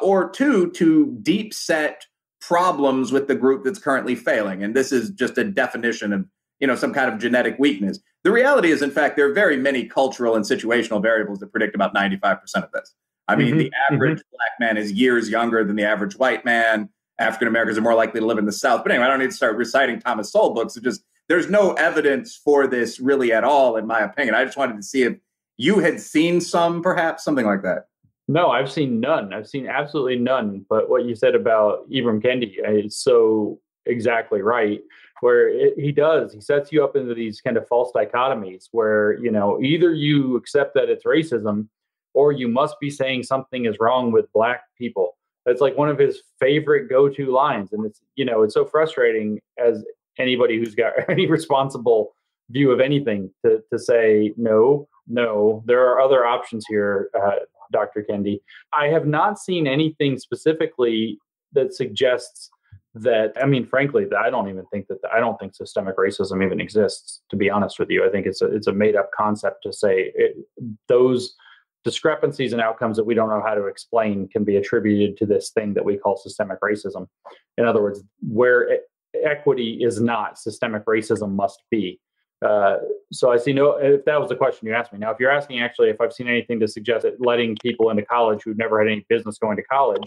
or two, to deep set problems with the group that's currently failing. And this is just a definition of some kind of genetic weakness. The reality is, in fact, there are very many cultural and situational variables that predict about 95% of this. I mean, the average black man is years younger than the average white man. African Americans are more likely to live in the South. But anyway, I don't need to start reciting Thomas Sowell books. There's no evidence for this really at all, in my opinion. I just wanted to see if you had seen some, perhaps, something like that. No, I've seen none. I've seen absolutely none. But what you said about Ibram Kendi is so exactly right. Where he sets you up into these kind of false dichotomies where, either you accept that it's racism or you must be saying something is wrong with black people. That's like one of his favorite go-to lines. And it's so frustrating as anybody who's got any responsible view of anything to say, no, there are other options here, Dr. Kendi. I have not seen anything specifically that suggests that, frankly, I don't think systemic racism even exists, to be honest with you. I think it's a made up concept to say those discrepancies and outcomes that we don't know how to explain can be attributed to this thing that we call systemic racism. In other words, where equity is not, systemic racism must be. So I see if that was the question you asked me. Now, if you're asking actually if I've seen anything to suggest that letting people into college who've never had any business going to college,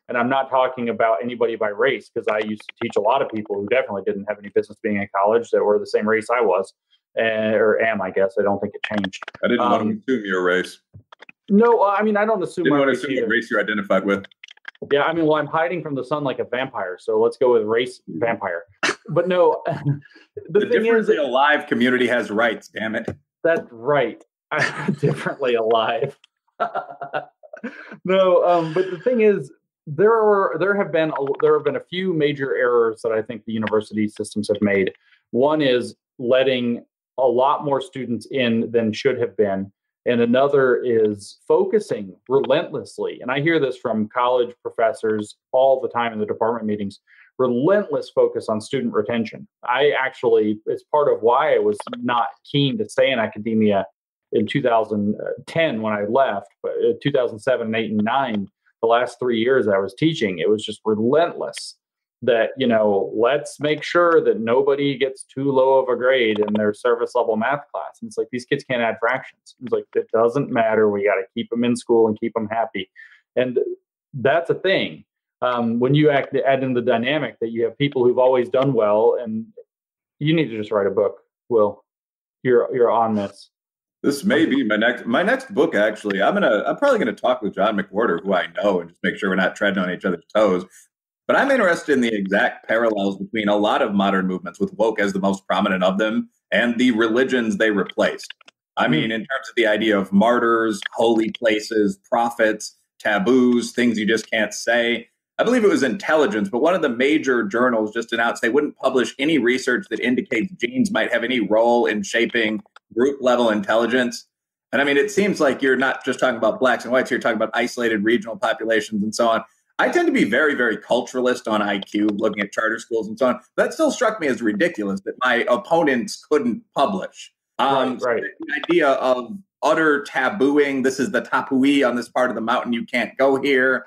and I'm not talking about anybody by race, because I used to teach a lot of people who definitely didn't have any business being in college that were the same race I was, or am, I guess. I don't think it changed. I didn't want to assume your race. No, I don't assume didn't my want to race assume either. what race you identified with. Yeah, I'm hiding from the sun like a vampire, so let's go with race vampire. But no, the thing is, differently alive community has rights, damn it. That's right. Differently alive. No, but the thing is, there have been a few major errors that I think the university systems have made. One is letting a lot more students in than should have been. And another is focusing relentlessly. And I hear this from college professors all the time in the department meetings, relentless focus on student retention. It's part of why I was not keen to stay in academia in 2010 when I left, but 2007, 8, and 9, the last 3 years I was teaching, it was just relentless that, let's make sure that nobody gets too low of a grade in their service level math class. And it's like, these kids can't add fractions. It's like, it doesn't matter. We got to keep them in school and keep them happy. And that's a thing. When you add in the dynamic that you have people who've always done well, and you need to just write a book, Will. You're on this. This may be my next book, actually. I'm probably gonna talk with John McWhorter, who I know, and just make sure we're not treading on each other's toes. But I'm interested in the exact parallels between a lot of modern movements, with woke as the most prominent of them, and the religions they replaced. I mean, in terms of the idea of martyrs, holy places, prophets, taboos, things you just can't say. I believe it was Intelligence, but one of the major journals just announced they wouldn't publish any research that indicates genes might have any role in shaping group level intelligence. And I mean, it seems like you're not just talking about blacks and whites, you're talking about isolated regional populations and so on. I tend to be very, very culturalist on IQ, looking at charter schools and so on. That still struck me as ridiculous that my opponents couldn't publish. Right. So the idea of utter tabooing, this is the tapui on this part of the mountain, you can't go here.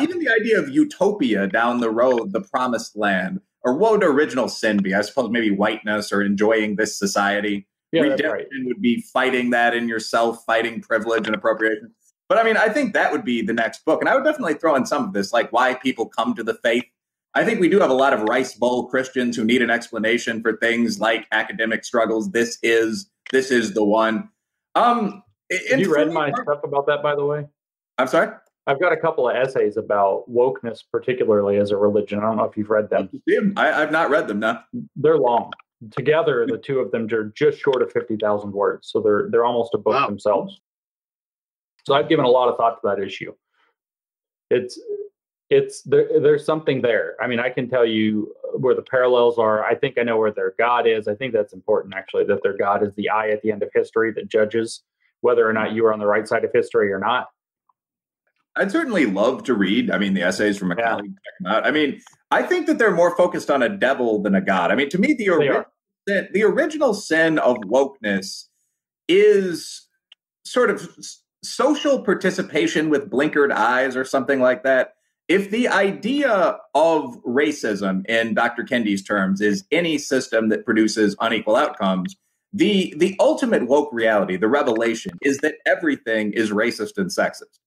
Even the idea of utopia down the road, the promised land, or what would original sin be? I suppose maybe whiteness or enjoying this society. Yeah, Redemption would be fighting that in yourself, fighting privilege and appropriation. But I mean, I think that would be the next book. And I would definitely throw in some of this, like why people come to the faith. I think we do have a lot of rice bowl Christians who need an explanation for things like academic struggles. This is the one. Have you read my stuff about that, by the way? I'm sorry? I've got a couple of essays about wokeness, particularly as a religion. I don't know if you've read them. I've not read them, no. They're long. Together, the two of them are just short of 50,000 words. So they're almost a book themselves. So I've given a lot of thought to that issue. There's something there. I mean, I can tell you where the parallels are. I think I know where their God is. I think that's important, actually, that their God is the eye at the end of history that judges whether or not you are on the right side of history or not. I'd certainly love to read, the essays from a colleague. Check them out. I mean, I think that they're more focused on a devil than a God. I mean, to me, the original sin of wokeness is sort of social participation with blinkered eyes or something like that. If the idea of racism, in Dr. Kendi's terms, is any system that produces unequal outcomes, the ultimate woke reality, the revelation, is that everything is racist and sexist.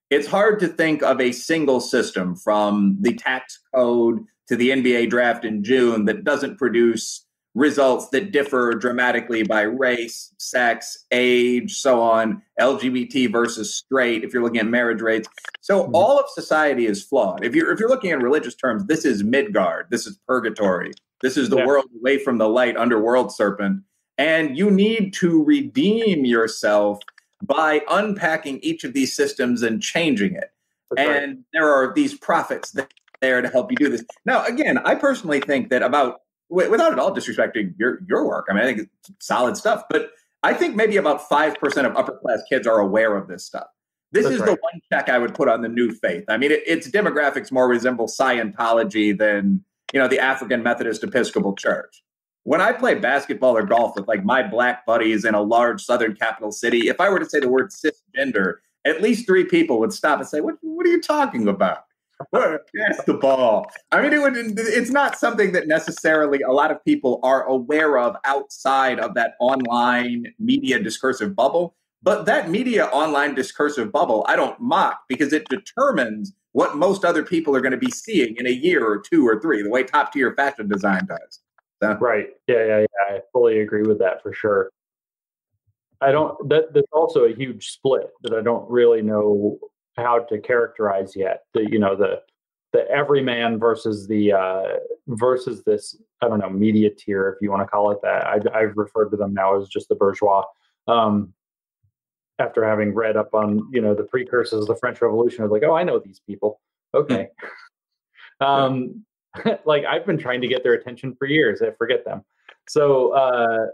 It's hard to think of a single system, from the tax code to the NBA draft in June, that doesn't produce results that differ dramatically by race, sex, age, so on, LGBT versus straight, if you're looking at marriage rates. So all of society is flawed. If you're looking in religious terms, this is Midgard, this is purgatory, this is the world away from the light, underworld serpent. And you need to redeem yourself by unpacking each of these systems and changing it. And there are these prophets there to help you do this. Now, again, I personally think that without at all disrespecting your work, I think it's solid stuff, but I think maybe about 5% of upper class kids are aware of this stuff. This is the one check I would put on the new faith. I mean, its demographics more resemble Scientology than, the African Methodist Episcopal Church. When I play basketball or golf with my black buddies in a large southern capital city, if I were to say the word cisgender, at least 3 people would stop and say, what are you talking about? Pass the ball. I mean, it's not something that necessarily a lot of people are aware of outside of that online media discursive bubble. But that media online discursive bubble, I don't mock, because it determines what most other people are going to be seeing in a year or 2 or 3, the way top tier fashion design does. So. Right. Yeah. I fully agree with that for sure. There's also a huge split that I don't really know how to characterize yet. The everyman versus versus this, I don't know, media tier, if you want to call it that. I've referred to them now as just the bourgeois. After having read up on, the precursors of the French Revolution, I was like, oh, I know these people. Okay. I've been trying to get their attention for years. I forget them. So,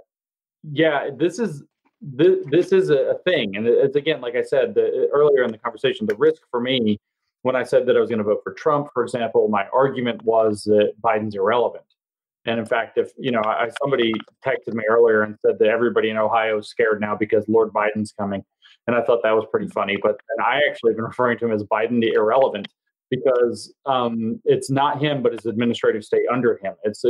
this is a thing. And it's, again, like I said earlier in the conversation, the risk for me, when I said that I was going to vote for Trump, for example, my argument was that Biden's irrelevant. And in fact, if, somebody texted me earlier and said that everybody in Ohio is scared now because Lord Biden's coming. And I thought that was pretty funny. But then I actually have been referring to him as Biden the irrelevant, because it's not him, but his administrative state under him. It's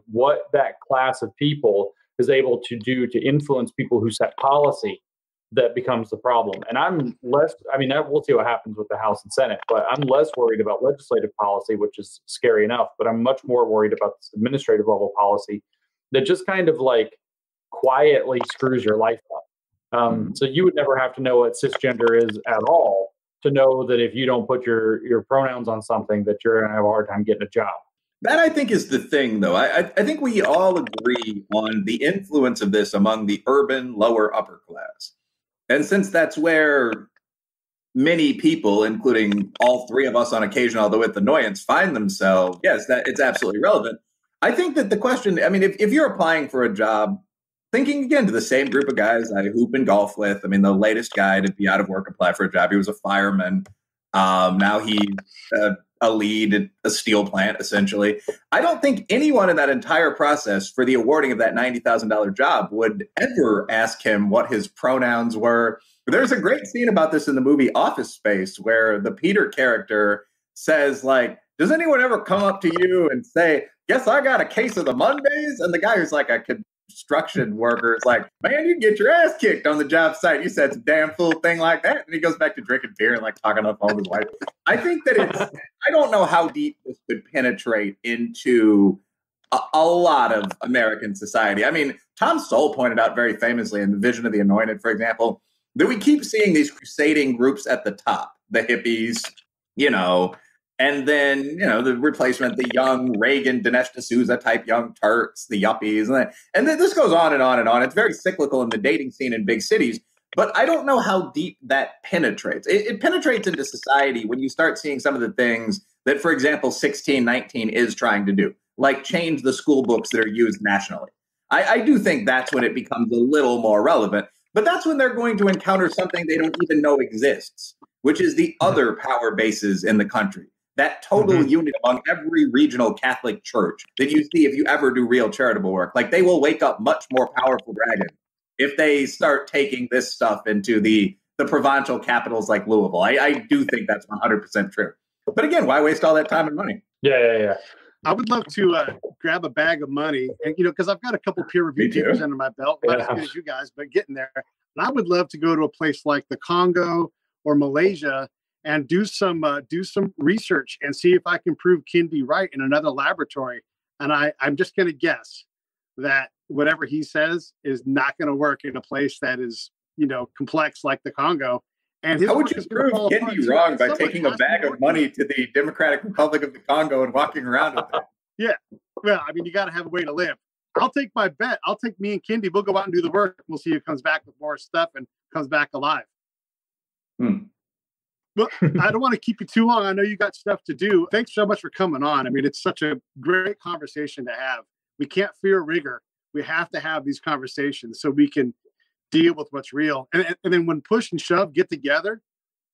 what that class of people is able to do to influence people who set policy that becomes the problem. And I'm less, we'll see what happens with the House and Senate, but I'm less worried about legislative policy, which is scary enough, but I'm much more worried about this administrative level policy that just kind of quietly screws your life up. So you would never have to know what cisgender is at all to know that if you don't put your pronouns on something, that you're going to have a hard time getting a job. That, I think, is the thing, though. I think we all agree on the influence of this among the urban lower upper class. And since that's where many people, including all 3 of us on occasion, although with annoyance, find themselves, yes, that it's absolutely relevant. I think that the question, if you're applying for a job, thinking again to the same group of guys I hoop and golf with, the latest guy to be out of work apply for a job, he was a fireman. Now he's a lead at a steel plant, essentially. I don't think anyone in that entire process for the awarding of that $90,000 job would ever ask him what his pronouns were. There's a great scene about this in the movie Office Space where the Peter character says, like, does anyone ever come up to you and say, guess I got a case of the Mondays? And the guy who's like a construction worker is like, man, you get your ass kicked on the job site. You said some damn fool thing like that. And he goes back to drinking beer and like talking on the phone with his wife. I think that I don't know how deep this could penetrate into a lot of American society. I mean, Tom Sowell pointed out very famously in The Vision of the Anointed, for example, that we keep seeing these crusading groups at the top, the hippies, and then, the replacement, the young Reagan, Dinesh D'Souza type young Turks, the yuppies. And then this goes on and on and on. It's very cyclical in the dating scene in big cities. But I don't know how deep that penetrates. It penetrates into society when you start seeing some of the things that, for example, 1619 is trying to do, like change the school books that are used nationally. I do think that's when it becomes a little more relevant. But that's when they're going to encounter something they don't even know exists, which is the other power bases in the country. That total unit among every regional Catholic church that you see if you ever do real charitable work. Like, they will wake up much more powerful dragons if they start taking this stuff into the provincial capitals like Louisville. I do think that's 100% true. But again, why waste all that time and money? Yeah. I would love to grab a bag of money, and because I've got a couple peer review papers under my belt, not as good as you guys, but getting there. And I would love to go to a place like the Congo or Malaysia and do some research and see if I can prove Kendi right in another laboratory. And I'm just going to guess that whatever he says is not going to work in a place that is, complex like the Congo. And how would you prove Kendi wrong by taking a bag of money to the Democratic Republic of the Congo and walking around with it? Yeah. Well, I mean, you got to have a way to live. I'll take my bet. I'll take me and Kendi. We'll go out and do the work. We'll see who comes back with more stuff and comes back alive. Well, I don't want to keep you too long. I know you got stuff to do. Thanks so much for coming on. I mean, it's such a great conversation to have. We can't fear rigor. We have to have these conversations so we can deal with what's real. And then when push and shove get together,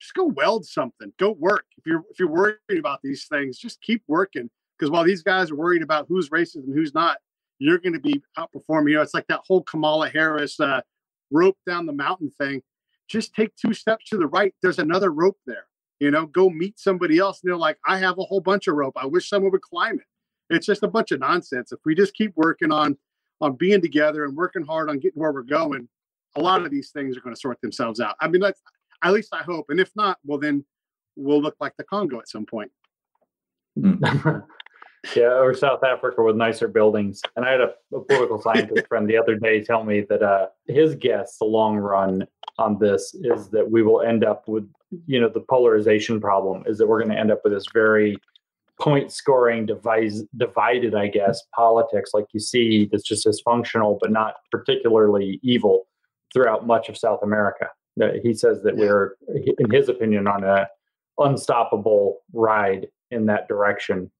just go weld something. Go work. If you're worried about these things, just keep working. Because while these guys are worried about who's racist and who's not, you're going to be outperforming. It's like that whole Kamala Harris rope down the mountain thing. Just take 2 steps to the right. There's another rope there. Go meet somebody else. And they're like, I have a whole bunch of rope. I wish someone would climb it. It's just a bunch of nonsense. If we just keep working on being together and working hard on getting where we're going, a lot of these things are going to sort themselves out. I mean, that's at least I hope. And if not, well, then we'll look like the Congo at some point. Yeah, or South Africa with nicer buildings. And I had a political scientist friend the other day tell me that his guess, the long run on this, is that we will end up with, the polarization problem is that we're going to end up with this very point-scoring, divided, I guess, politics like you see that's just dysfunctional but not particularly evil throughout much of South America. He says that we're, in his opinion, on an unstoppable ride in that direction,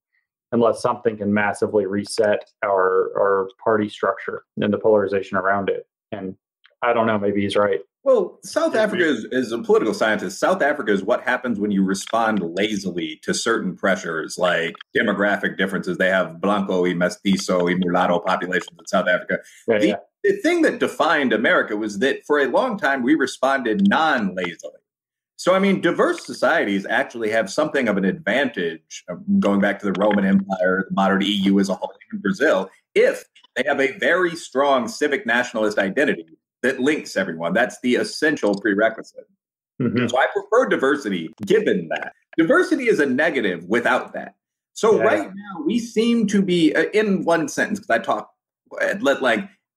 unless something can massively reset our party structure and the polarization around it. And I don't know, maybe he's right. Well, South Africa is a political scientist. South Africa is what happens when you respond lazily to certain pressures, like demographic differences. They have Blanco y Mestizo y Mulatto populations in South Africa. The thing that defined America was that for a long time, we responded non-lazily. So, I mean, diverse societies actually have something of an advantage, going back to the Roman Empire, the modern EU as a whole, even Brazil, if they have a very strong civic nationalist identity that links everyone. That's the essential prerequisite. So I prefer diversity given that. Diversity is a negative without that. So right now, we seem to be, in one sentence, because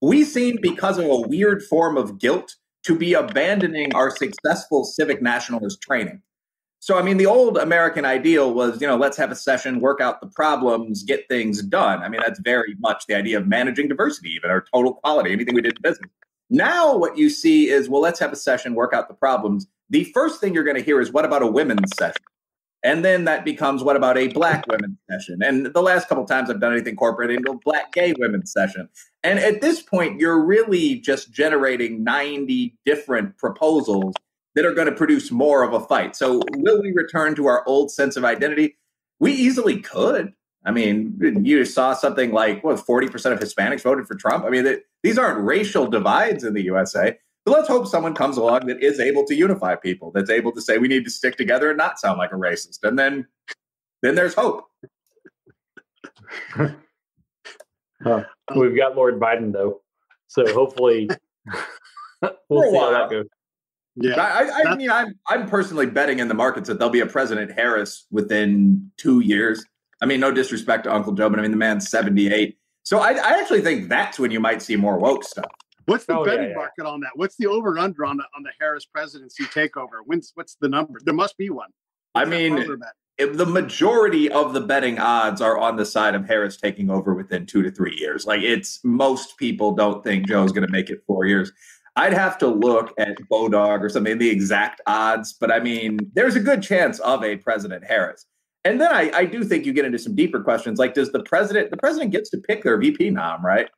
we seem, because of a weird form of guilt, to be abandoning our successful civic nationalist training. So, I mean, the old American ideal was, let's have a session, work out the problems, get things done. I mean, that's very much the idea of managing diversity, even our total quality, anything we did in business. Now what you see is, well, let's have a session, work out the problems. The first thing you're going to hear is, what about a women's session? And then that becomes, what about a black women's session? And the last couple of times I've done anything corporate, into a black gay women's session. And at this point, you're really just generating 90 different proposals that are going to produce more of a fight. So will we return to our old sense of identity? We easily could. I mean, you saw something like, 40% of Hispanics voted for Trump. I mean, these aren't racial divides in the USA. But let's hope someone comes along that is able to unify people, that's able to say we need to stick together and not sound like a racist. And then there's hope. We've got Lord Biden, though. So hopefully we'll see how that goes. Yeah, I mean, I'm personally betting in the markets that there'll be a President Harris within 2 years. I mean, no disrespect to Uncle Joe, but I mean, the man's 78. So I actually think that's when you might see more woke stuff. What's the betting market on that? What's the over and under on the Harris presidency takeover? What's the number? There must be one. I mean, the majority of the betting odds are on the side of Harris taking over within 2 to 3 years. Like, most people don't think Joe's going to make it 4 years. I'd have to look at Bodog or something, the exact odds, but I mean, there's a good chance of a President Harris. And then I do think you get into some deeper questions, like does the president gets to pick their VP nom, right?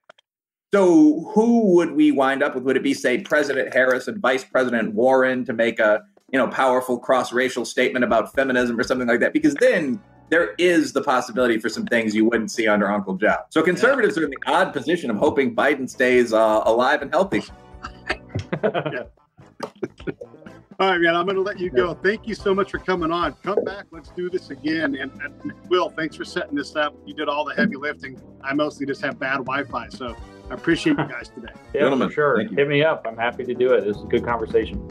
So who would we wind up with? Would it be, say, President Harris and Vice President Warren to make a, powerful cross-racial statement about feminism or something like that? Because then there is the possibility for some things you wouldn't see under Uncle Joe. So conservatives are in the odd position of hoping Biden stays alive and healthy. Yeah. All right, man, I'm going to let you go. Thank you so much for coming on. Come back. Let's do this again. And Will, thanks for setting this up. You did all the heavy lifting. I mostly just have bad Wi-Fi, so I appreciate you guys today. Yeah, for sure. Hit me up. I'm happy to do it. This is a good conversation.